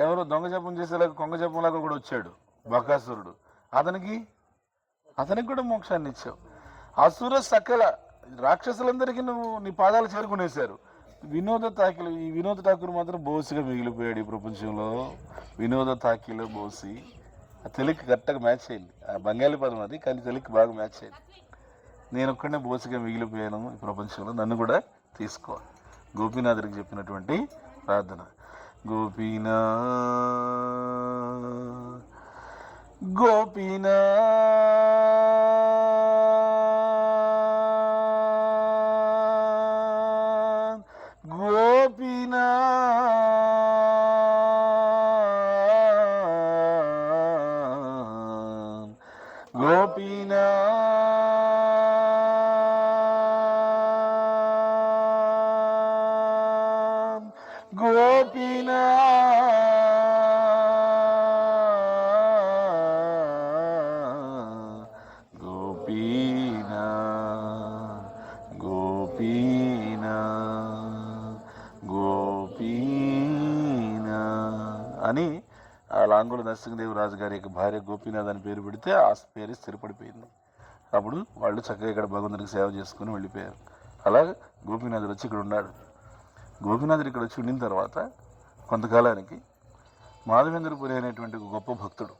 ఎవరు? దొంగ జపం చేసేలాగా కొంగ జపంలాగా కూడా వచ్చాడు బకాసురుడు, అతనికి కూడా మోక్షాన్ని ఇచ్చావు. అసుర సకల రాక్షసులందరికీ నువ్వు నీ పాదాలు చేరుకునేశారు. వినోద తాకిలు, ఈ వినోద ఠాకూర్ మాత్రం బోసిగా మిగిలిపోయాడు ఈ ప్రపంచంలో. వినోద తాకిలో బోసి. ఆ తెలుగుకి కరెక్ట్గా మ్యాచ్ అయింది. ఆ బెంగాలీ పదం అది, కానీ తెలుగుకి బాగా మ్యాచ్ అయింది. నేను ఒక్కడే బోసిగా మిగిలిపోయాను ఈ ప్రపంచంలో, నన్ను కూడా తీసుకో. గోపీనాథుడికి చెప్పినటువంటి ప్రార్థన. గోపీనా గోపీనా గోపీనా గోపీనా గోపీనా గోపీనా గోపీనా గోపీనా అని ఆ లాంగోల నరసింహదేవరాజు గారి యొక్క భార్య గోపీనాథ్ అని పేరు పెడితే ఆ పేరు స్థిరపడిపోయింది. అప్పుడు వాళ్ళు చక్కగా ఇక్కడ భగవంతుడికి సేవ చేసుకుని వెళ్ళిపోయారు. అలాగే గోపీనాథుడు వచ్చి ఇక్కడ ఉన్నాడు. గోపీనాథుడు ఇక్కడ వచ్చి ఉండిన తర్వాత కొంతకాలానికి మాధవేంద్రపురి అనేటువంటి ఒక గొప్ప భక్తుడు,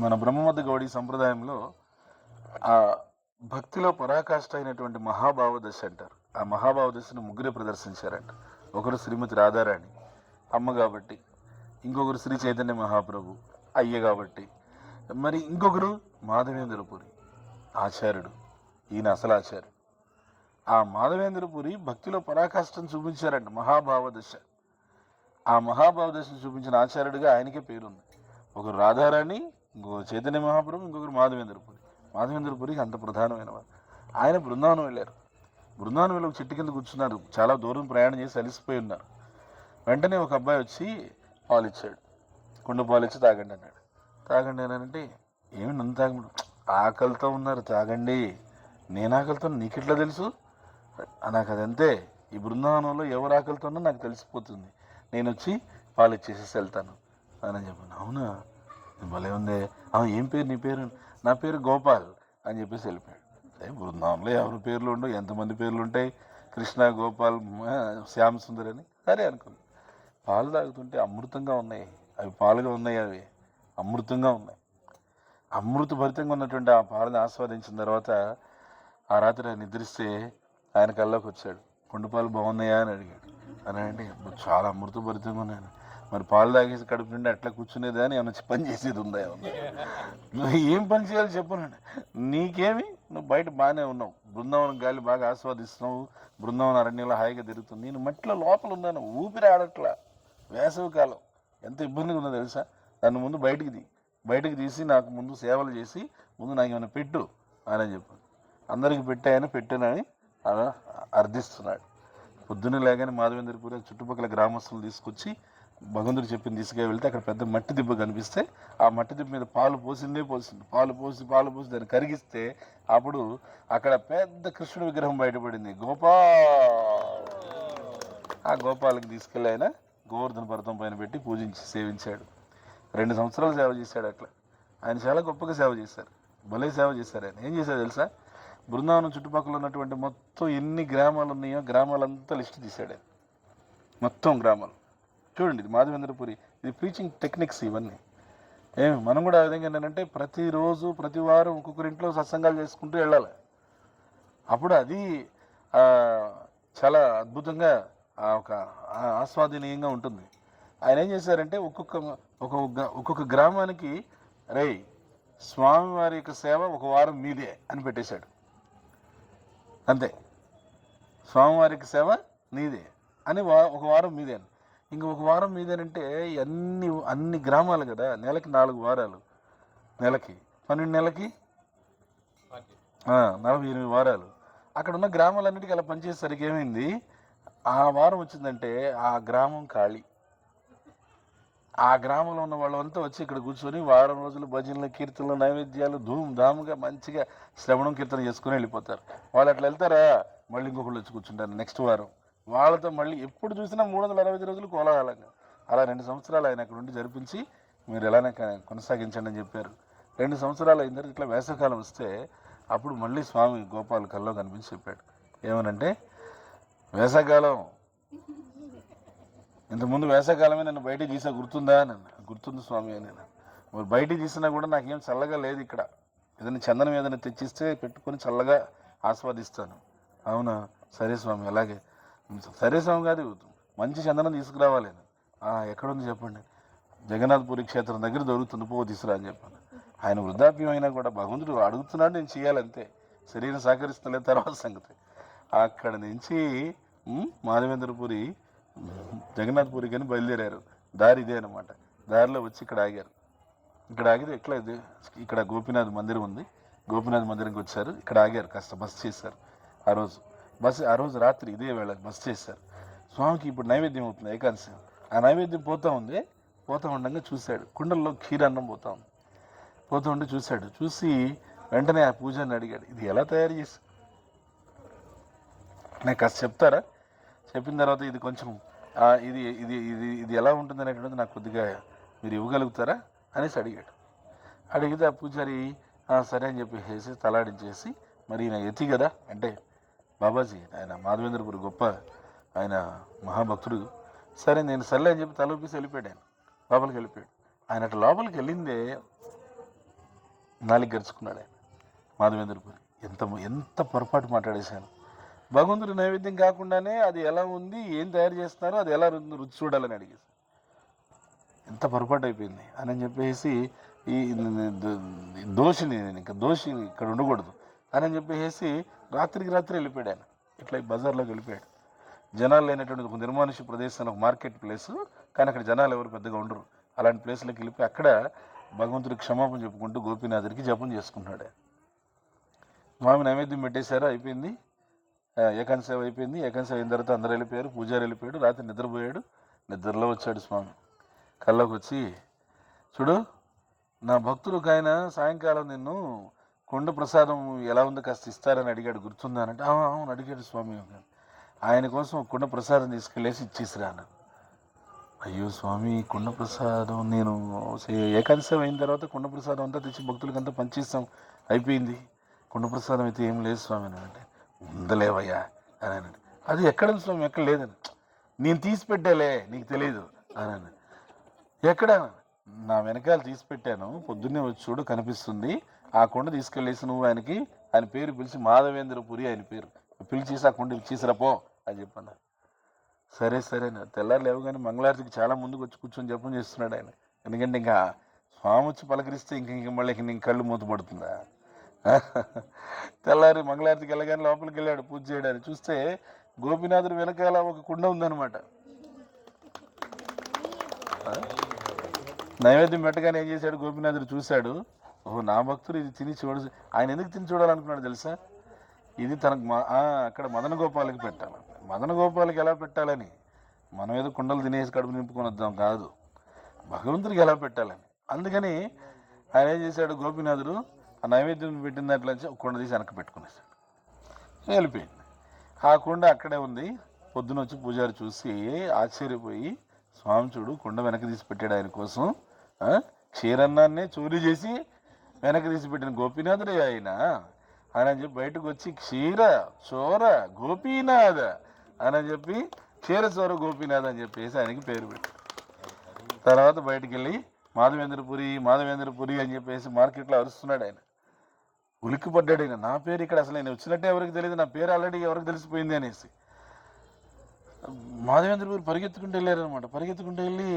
మన బ్రహ్మమద్ద గౌడీ సంప్రదాయంలో ఆ భక్తిలో పరాకాష్ఠ అయినటువంటి మహాభావ దశ అంటారు. ఆ మహాభావ దశను ముగ్గురే ప్రదర్శించారంట. ఒకరు శ్రీమతి రాధారాణి అమ్మ కాబట్టి, ఇంకొకరు శ్రీ చైతన్య మహాప్రభు అయ్య కాబట్టి, మరి ఇంకొకరు మాధవేంద్రపురి ఆచార్యుడు, ఈయన అసలు ఆచార్యుడు. ఆ మాధవేంద్రపురి భక్తిలో పరాకాష్ఠను చూపించారంట మహాభావ దశ. ఆ మహాభావ దశను చూపించిన ఆచార్యుడిగా ఆయనకే పేరుంది. ఒకరు రాధారాణి, ఇంకొకరు చైతన్య మహాప్రభు, ఇంకొకరు మాధవేంద్రపురి. మాధవేంద్రపురికి అంత ప్రధానమైన వారు. ఆయన బృందావనం వెళ్ళారు. బృందావనం వెళ్ళి ఒక చెట్టు కింద కూర్చున్నారు. చాలా దూరం ప్రయాణం చేసి అలిసిపోయి ఉన్నారు. వెంటనే ఒక అబ్బాయి వచ్చి పాలు ఇచ్చాడు. కుండ పాలు ఇచ్చి తాగండి అన్నాడు. తాగండి అంటే ఏమి నన్ను తాగడు, ఆకలితో ఉన్నారు తాగండి. నేను ఆకలితో నీకెట్లా తెలుసు? నాకు అదంతే, ఈ బృందావనంలో ఎవరు ఆకలితో ఉన్నా నాకు తెలిసిపోతుంది, నేను వచ్చి పాలు ఇచ్చేసేసి వెళ్తాను అని చెప్పాను. అవునా, భలే ఉంది. ఏం పేరు నీ పేరు? నా పేరు గోపాల్ అని చెప్పేసి వెళ్ళిపోయాడు. బృందావనంలో ఎవరి పేర్లు ఉండవు, ఎంతమంది పేర్లు ఉంటాయి, కృష్ణ, గోపాల్, శ్యామ్ సుందర్ అని. సరే అనుకున్నాను. పాలు తాగుతుంటే అమృతంగా ఉన్నాయి. అవి పాలుగా ఉన్నాయి, అవి అమృతంగా ఉన్నాయి. అమృతభరితంగా ఉన్నటువంటి ఆ పాలని ఆస్వాదించిన తర్వాత ఆ రాత్రి ఆయన నిద్రిస్తే ఆయన కల్లోకి వచ్చాడు. కుండపాలు బాగున్నాయా అని అడిగాడు. అని అంటే చాలా అమృతభరితంగా ఉన్నాయని. మరి పాలు తాగేసి కడుపు నుండి అట్లా కూర్చునేదా అని ఏమన్నా పని చేసేది ఉందా ఏమన్నా? నువ్వు ఏం పని చేయాలి చెప్పనండి. నీకేమి, నువ్వు బయట బాగానే ఉన్నావు, బృందావనం గాలి బాగా ఆస్వాదిస్తున్నావు, బృందావనం అరణ్యంలో హాయిగా తిరుగుతుంది. నేను మట్టిలో లోపల ఉన్నాను, ఊపిరి ఆడట్లా, వేసవి కాలం ఎంత ఇబ్బందిగా ఉందో తెలుసా. దాన్ని ముందు బయటికి తీసి నాకు ముందు సేవలు చేసి ముందు నాకు ఏమైనా పెట్టు అని చెప్పాను. అందరికి పెట్టానని అర్థిస్తున్నాడు. పొద్దున్న లేగానే మాధవేంద్రపురి చుట్టుపక్కల గ్రామస్తులు తీసుకొచ్చి భగవంతుడు చెప్పింది తీసుకు వెళ్తే అక్కడ పెద్ద మట్టి దిబ్బ కనిపిస్తే ఆ మట్టి దిబ్బ మీద పాలు పోసింది. పాలు పోసి దాన్ని కరిగిస్తే అప్పుడు అక్కడ పెద్ద కృష్ణుడి విగ్రహం బయటపడింది. ఆ గోపాలకి తీసుకెళ్ళి ఆయన గోవర్ధన పర్వతం పైన పెట్టి పూజించి సేవించాడు. 2 సంవత్సరాలు సేవ చేశాడు. అట్లా ఆయన చాలా గొప్పగా సేవ చేశారు, భలే సేవ చేశారు. ఆయన ఏం చేశారు తెలుసా, బృందావనం చుట్టుపక్కల ఉన్నటువంటి మొత్తం ఎన్ని గ్రామాలు ఉన్నాయో గ్రామాలంతా లిస్ట్ తీశాడు ఆయన. మొత్తం గ్రామాలు చూడండి. ఇది మాధవేంద్రపురి, ఇది ప్రీచింగ్ టెక్నిక్స్ ఇవన్నీ. మనం కూడా ఆ విధంగా ఏంటంటే ప్రతిరోజు ప్రతి వారం ఒక్కొక్కరింట్లో సత్సంగాలు చేసుకుంటూ వెళ్ళాలి. అప్పుడు అది చాలా అద్భుతంగా ఒక ఆస్వాదనీయంగా ఉంటుంది. ఆయన ఏం చేశారంటే ఒక్కొక్క గ్రామానికి స్వామివారి యొక్క సేవ 1 వారం మీదే అని పెట్టేశాడు. అంతే, స్వామివారికి సేవ నీదే అని 1 వారం మీదే అని. ఇంక 1 వారం మీదేనంటే అన్ని గ్రామాలు కదా, నెలకి 4 వారాలు, నెలకి 12 నెలకి 48 వారాలు. అక్కడ ఉన్న గ్రామాలన్నిటికీ అలా పనిచేసేసరికి ఏమైంది, ఆ వారం వచ్చిందంటే ఆ గ్రామం ఖాళీ. ఆ గ్రామంలో ఉన్న వాళ్ళంతా వచ్చి ఇక్కడ కూర్చొని వారం రోజులు భజనలు, కీర్తనలు, నైవేద్యాలు ధూమ్ధామ్గా మంచిగా శ్రవణం కీర్తన చేసుకుని వెళ్ళిపోతారు. వాళ్ళు అట్లా వెళ్తారా, మళ్ళీ ఇంకొకళ్ళు వచ్చి కూర్చుంటారు నెక్స్ట్ వారం. వాళ్ళతో మళ్ళీ ఎప్పుడు చూసినా 365 రోజులు కోలాహలంగా. అలా 2 సంవత్సరాలు ఆయన అక్కడ ఉండి జరిపించి మీరు ఎలానే కొనసాగించండి అని చెప్పారు. 2 సంవత్సరాలు అయిన తర్వాత ఇట్లా వేసవకాలం వస్తే అప్పుడు మళ్ళీ స్వామి గోపాల్ కల్లో కనిపించి చెప్పాడు. ఏమనంటే, వేసవకాలం ఇంతకుముందు వేసవకాలమే నన్ను బయటికి తీసా గుర్తుందా అని. గుర్తుంది స్వామి అని. మరి బయటికి తీసినా కూడా నాకేం చల్లగా లేదు, ఇక్కడ ఏదైనా చందనం ఏదైనా తెచ్చిస్తే పెట్టుకొని చల్లగా ఆస్వాదిస్తాను. అవునా, సరే స్వామి, అలాగే. సరే స్వామి గారు, మంచి చందనం తీసుకురావాలి. ఎక్కడుంది చెప్పండి, జగన్నాథపురి క్షేత్రం దగ్గర దొరుకుతుంది, తీసుకురా అని చెప్పాను. ఆయన వృద్ధాప్యం అయినా కూడా భగవంతుడు అడుగుతున్నాడు, నేను చేయాలంతే, శరీరం సహకరిస్తలేదు తర్వాత సంగతి. అక్కడ నుంచి మాధవేంద్రపురి జగన్నాథపురి కానీ బయలుదేరారు. దారి ఇదే అనమాట. దారిలో వచ్చి ఇక్కడ ఆగారు. ఇక్కడ ఆగితే ఎట్లా ఇది, ఇక్కడ గోపీనాథ్ మందిరం ఉంది, గోపీనాథ్ మందిరంకి వచ్చారు. ఇక్కడ ఆగారు, కాస్త బస్ చేశారు. ఆ రోజు రాత్రి ఇదే వేళ బస్ చేశారు. స్వామికి ఇప్పుడు నైవేద్యం అవుతుంది, ఏకాదశి. ఆ నైవేద్యం పోతూ ఉండగా చూశాడు, కుండల్లో క్షీరాన్నం పోతూ ఉంటే చూశాడు. చూసి వెంటనే ఆ పూజారిని అడిగాడు, ఇది ఎలా తయారు చేసి నాకు కాస్త చెప్తారా? చెప్పిన తర్వాత ఇది కొంచెం ఇది ఇది ఇది ఇది ఎలా ఉంటుంది అనేటువంటిది నాకు కొద్దిగా మీరు ఇవ్వగలుగుతారా అనేసి అడిగాడు. అడిగితే ఆ పూజారి సరే అని చెప్పేసి తలాడించేసి, మరి ఈయన ఎత్తి కదా అంటే బాబాజీ, ఆయన మాధవేంద్రపురి గొప్ప ఆయన మహాభక్తుడు, సరే నేను సర్లే అని చెప్పి తలూపేసి వెళ్ళిపోయాడు. ఆయన లోపలికి వెళ్ళిపోయాడు. ఆయన అట్లా లోపలికి వెళ్ళిందే నాలుగు గరుచుకున్నాడు ఆయన మాధవేంద్రపురి. ఎంత పొరపాటు మాట్లాడేశాను. భగవంతుడి నైవేద్యం కాకుండానే అది ఎలా ఉంది, ఏం తయారు చేస్తున్నారో అది ఎలా రుచి చూడాలని అడిగేసి ఎంత పొరపాటు అయిపోయింది అని చెప్పేసి, ఈ దోషిని ఇక్కడ ఉండకూడదు అని చెప్పేసి రాత్రికి రాత్రి వెళ్ళిపోయాడు ఆయన. ఇట్లా బజార్లోకి వెళ్ళిపోయాడు. జనాలు లేనటువంటి ఒక నిర్మానుష్య ప్రదేశంలో, ఒక మార్కెట్ ప్లేసు, కానీ అక్కడ జనాలు ఎవరు పెద్దగా ఉండరు. అలాంటి ప్లేస్లోకి వెళ్ళిపోయి అక్కడ భగవంతుడికి క్షమాపణ చెప్పుకుంటూ గోపీనాథుడికి జపం చేసుకుంటున్నాడు. స్వామి నైవేద్యం పెట్టేశారు, అయిపోయింది. ఏకాంత సేవ అయిపోయింది. ఏకాంత సేవ అయిన తర్వాత అందరూ వెళ్ళిపోయారు, పూజారి వెళ్ళిపోయాడు. రాత్రి నిద్రపోయాడు. నిద్రలో వచ్చాడు స్వామి. కల్లోకి వచ్చి, చూడు నా భక్తుడికి ఆయన సాయంకాలం నిన్ను కొండ ప్రసాదం ఎలా ఉందో కాస్త ఇస్తారని అడిగాడు, గుర్తుందా అంటే, అవును అడిగాడు స్వామి. ఆయన కోసం కుండ ప్రసాదం తీసుకెళ్ళేసి ఇచ్చేసిరాను. అయ్యో స్వామి, కుండ ప్రసాదం నేను ఏకాంత సేవ అయిన తర్వాత కుండ ప్రసాదం అంతా తెచ్చి భక్తులకంతా పనిచేస్తాం, అయిపోయింది. కుండ ప్రసాదం అయితే ఏం లేదు స్వామి అని అంటే, ఉందలేవయ్యా అని అన్నాడు. అది ఎక్కడ స్వామి, ఎక్కడ లేదని. నేను తీసి పెట్టాలే, నీకు తెలియదు అని అన్నాడు. ఎక్కడ? నా వెనకాల తీసి పెట్టాను, పొద్దున్నే వచ్చి చూడు కనిపిస్తుంది, ఆ కొండ తీసుకెళ్ళేసి నువ్వు ఆయనకి, ఆయన పేరు పిలిచి మాధవేంద్రపురి ఆయన పేరు పిలిచేసి ఆ కొండ ఇచ్చేసిరాపో అని చెప్పాను. సరే సరే తెల్లారు లేవు కానీ మంగళారతికి చాలా ముందుకు వచ్చి కూర్చొని జపం చేస్తున్నాడు ఆయన. ఎందుకంటే ఇంకా స్వామి వచ్చి పలకరిస్తే ఇంక మళ్ళీ ఇంక కళ్ళు మూతపడుతుందా. తెల్లారి మంగళారతికి వెళ్ళగానే లోపలికి వెళ్ళాడు పూజ చేయడానికి. చూస్తే గోపీనాథుడు వెనకాల ఒక కుండ ఉందన్నమాట. నైవేద్యం పెట్టగానే ఏం చేశాడు, గోపీనాథుడు చూశాడు, ఓహో నా భక్తుడు ఇది తిని చూడు. ఆయన ఎందుకు తిని చూడాలనుకున్నాడు తెలుసా? ఇది తనకు అక్కడ మదన గోపాలకి పెట్టాలి. మదన గోపాలకి ఎలా పెట్టాలని, మనం ఏదో కుండలు తినేసి కడుపు నింపుకొని వద్దాం కాదు, భగవంతుడికి ఎలా పెట్టాలని. అందుకని ఆయన ఏం చేశాడు, గోపీనాథుడు ఆ నైవేద్యం పెట్టిన దాంట్లో ఒక కుండ తీసి వెనక్కి పెట్టుకునేసాడు. వెళ్ళిపోయింది. ఆ కుండ అక్కడే ఉంది. పొద్దున వచ్చి పూజారి చూసి ఆశ్చర్యపోయి, స్వామి చూడు కుండ వెనక్కి తీసి పెట్టాడు ఆయన కోసం, క్షీరన్నాన్నే చోరీ చేసి వెనక్కి తీసి పెట్టిన గోపీనాథుడే ఆయన అని చెప్పి బయటకు వచ్చి క్షీర చోర గోపీనాథ అని చెప్పి క్షీర చోర గోపీనాథ్ అని చెప్పేసి ఆయనకి పేరు పెట్టి, తర్వాత బయటికి వెళ్ళి మాధవేంద్రపురి అని చెప్పేసి మార్కెట్లో అరుస్తున్నాడు ఆయన. ఉలిక్కి పడ్డాడు ఆయన, నా పేరు ఇక్కడ అసలు నేను వచ్చినట్టే ఎవరికి తెలియదు, నా పేరు ఆల్రెడీ ఎవరికి తెలిసిపోయింది అనేసి. మాధవేంద్రపురి పరిగెత్తుకుంటూ వెళ్ళారనమాట. పరిగెత్తుకుంటూ వెళ్ళి,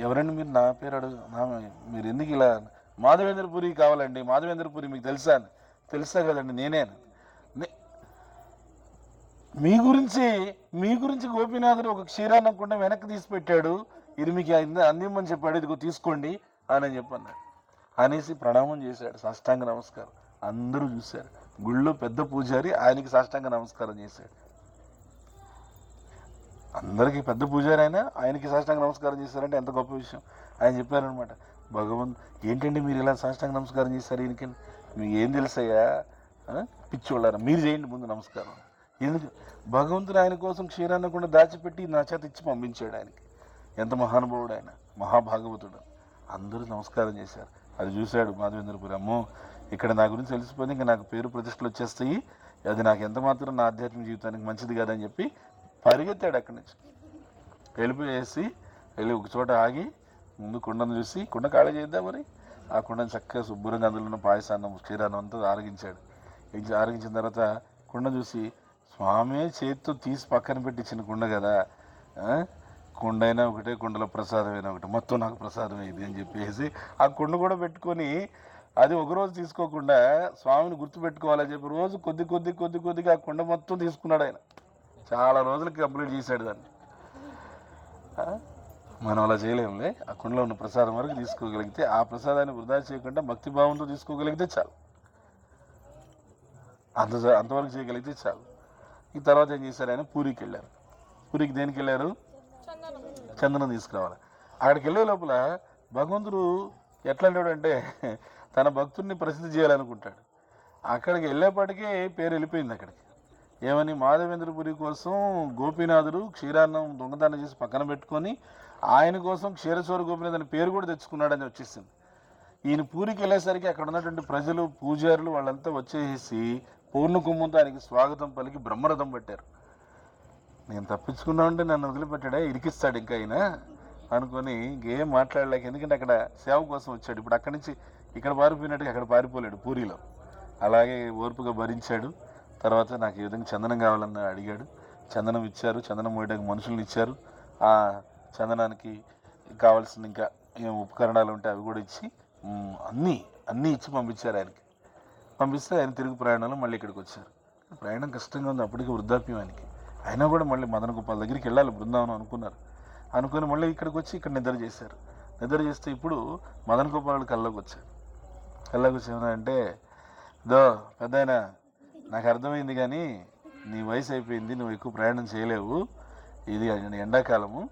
ఎవరండి మీరు, నా పేరు మీరు ఎందుకు ఇలా, మాధవేంద్రపురి కావాలండి, మాధవేంద్రపురి మీకు తెలుసా? తెలుసా కదండి నేనే. మీ గురించి గోపీనాథుడు ఒక క్షీరాన్నం కుండ వెనక్కి తీసి పెట్టాడు, ఇది మీకు అందిమ్మని చెప్పాడు, ఇదిగో తీసుకోండి అని చెప్పన్నాడు. అనేసి ప్రణామం చేశాడు, సాష్టాంగ నమస్కారం. అందరూ చూశారు. గుళ్ళో పెద్ద పూజారి ఆయనకి సాష్టాంగ నమస్కారం చేశాడు. అందరికీ పెద్ద పూజారి ఆయనకి సాష్టాంగ నమస్కారం చేశారంటే ఎంత గొప్ప విషయం. ఆయన చెప్పారనమాట, ఏంటండి మీరు ఇలా సాష్టాంగ నమస్కారం చేశారు, ఈయనకి మీకు ఏం తెలుసయ్యా, పిచ్చోళ్ళారా, మీరు చేయండి ముందు నమస్కారం. ఎందుకు? భగవంతుడు ఆయన కోసం క్షీరాన్ని కూడా దాచిపెట్టి నా చేత ఇచ్చి పంపించాడు ఆయనకి. ఎంత మహానుభావుడు ఆయన, మహాభాగవతుడు. అందరూ నమస్కారం చేశారు. అది చూశాడు మాధవేంద్రపురి, అమ్మో ఇక్కడ నా గురించి తెలిసిపోయింది, ఇంకా నాకు పేరు ప్రతిష్టలు వచ్చేస్తాయి, అది నాకు ఎంత మాత్రం నా ఆధ్యాత్మిక జీవితానికి మంచిది కాదని చెప్పి పరిగెత్తాడు. అక్కడి నుంచి వెళ్ళి ఒక చోట ఆగి ముందు కుండను చూసి, కుండ ఖాళీ చేద్దాం మరి, ఆ కుండను చక్కగా శుభ్రంగా అందులో ఉన్న పాయసాన్నం క్షీరాన్నం అంతా ఆరగించాడు. ఆరగించిన తర్వాత కుండ చూసి, స్వామి చేతితో తీసి పక్కన పెట్టించిన కుండ కదా, కుండ అయినా ఒకటే, కుండలో ప్రసాదం అయినా ఒకటి, మొత్తం నాకు ప్రసాదం అయింది అని చెప్పేసి ఆ కుండ కూడా పెట్టుకొని, అది ఒకరోజు తీసుకోకుండా స్వామిని గుర్తుపెట్టుకోవాలని చెప్పి రోజు కొద్దిగా ఆ కుండ మొత్తం తీసుకున్నాడు ఆయన. చాలా రోజులకి కంప్లీట్ చేశాడు దాన్ని. మనం అలా చేయలేములే. ఆ కుండలో ఉన్న ప్రసాదం వరకు తీసుకోగలిగితే, ఆ ప్రసాదాన్ని వృధా చేయకుండా భక్తిభావంతో తీసుకోగలిగితే చాలు, అంతవరకు చేయగలిగితే చాలు. ఈ తర్వాత ఏం చేశారు, ఆయన పూరికి వెళ్ళారు. పూరికి దేనికి వెళ్ళారు? చందనం తీసుకురావాలి. అక్కడికి వెళ్ళే లోపల భగవంతుడు ఎట్లా అంటాడంటే, తన భక్తుడిని ప్రసిద్ధి చేయాలనుకుంటాడు. అక్కడికి వెళ్ళేపాటికే పేరు వెళ్ళిపోయింది అక్కడికి. ఏమని? మాధవేంద్రపురి కోసం గోపీనాథుడు క్షీరాన్నం దొంగతనం చేసి పక్కన పెట్టుకొని ఆయన కోసం క్షీరచోర గోపీనాథ్ అని పేరు కూడా తెచ్చుకున్నాడని వచ్చేసింది. ఈయన పూరికి వెళ్ళేసరికి అక్కడ ఉన్నటువంటి ప్రజలు, పూజారులు వాళ్ళంతా వచ్చేసి పూర్ణ కుంభంతో ఆయనకి స్వాగతం పలికి బ్రహ్మరథం పట్టారు. నేను తప్పించుకున్నా ఉంటే నన్ను వదిలిపెట్టాడే, ఇరికిస్తాడు ఇంకా ఆయన అనుకొని ఇంకేం మాట్లాడలేక. ఎందుకంటే అక్కడ సేవ కోసం వచ్చాడు. ఇప్పుడు అక్కడి నుంచి ఇక్కడ పారిపోయినట్టుగా అక్కడ పారిపోలేడు పూరిలో. అలాగే ఓర్పుగా భరించాడు. తర్వాత నాకు ఈ విధంగా చందనం కావాలని అడిగాడు. చందనం ఇచ్చారు. చందనం మోయడానికి మనుషులను ఇచ్చారు. ఆ చందనానికి కావాల్సిన ఇంకా ఏం ఉపకరణాలు ఉంటే అవి కూడా ఇచ్చి అన్నీ ఇచ్చి పంపించారు ఆయనకి. పంపిస్తే ఆయన తిరుగు ప్రయాణంలో మళ్ళీ ఇక్కడికి వచ్చారు. ప్రయాణం కష్టంగా ఉంది, అప్పటికి వృద్ధాప్యం ఆయనకి. అయినా కూడా మళ్ళీ మదన గోపాల్ దగ్గరికి వెళ్ళాలి బృందావనం అనుకుని మళ్ళీ ఇక్కడికి వచ్చి ఇక్కడ నిద్ర చేశారు. నిద్ర చేస్తే ఇప్పుడు మదన గోపాల్ కల్లోకి వచ్చాడు. ఏమన్నా పెద్ద ఆయన, నాకు అర్థమైంది కానీ నీ వయసు అయిపోయింది, నువ్వు ఎక్కువ ప్రయాణం చేయలేవు, ఇది ఎండాకాలము,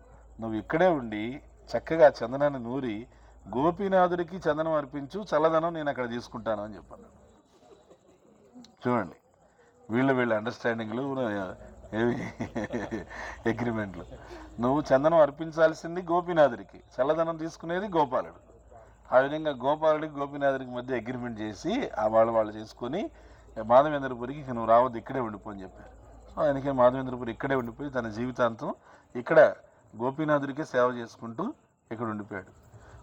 నువ్వు ఇక్కడే ఉండి చక్కగా చందనాన్ని నూరి గోపీనాథుడికి చందనం అర్పించు, చల్లదనం నేను అక్కడ తీసుకుంటాను అని చెప్పాను. చూడండి, వీళ్ళ అండర్స్టాండింగ్లు, ఏవి అగ్రిమెంట్లు. నువ్వు చందనం అర్పించాల్సింది గోపీనాథుడికి, చల్లదనం తీసుకునేది గోపాలుడు. ఆ విధంగా గోపాలుడికి గోపీనాథుడికి మధ్య అగ్రిమెంట్ చేసి ఆ వాళ్ళు చేసుకొని మాధవేంద్రపురికి నువ్వు రావద్దు, ఇక్కడే ఉండిపో అని చెప్పారు. సో ఆయనకి మాధవేంద్రపురి ఇక్కడే ఉండిపోయి తన జీవితాంతం ఇక్కడ గోపీనాథుడికే సేవ చేసుకుంటూ ఇక్కడ ఉండిపోయాడు.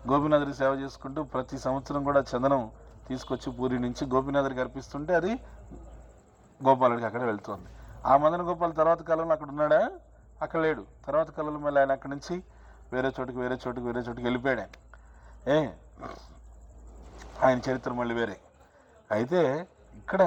గోపీనాథుడి సేవ చేసుకుంటూ ప్రతి సంవత్సరం కూడా చందనం తీసుకొచ్చి పూరి నుంచి గోపీనాథుడికి అర్పిస్తుంటే అది గోపాలుడికి అక్కడ వెళ్తుంది. ఆ మదన గోపాల్ తర్వాత కాలంలో అక్కడ ఉన్నాడా? అక్కడ లేడు. తర్వాత కాలంలో మళ్ళీ ఆయన అక్కడి నుంచి వేరే చోటుకి వెళ్ళిపోయాడు. ఆయన చరిత్ర మళ్ళీ వేరే. అయితే ఇక్కడ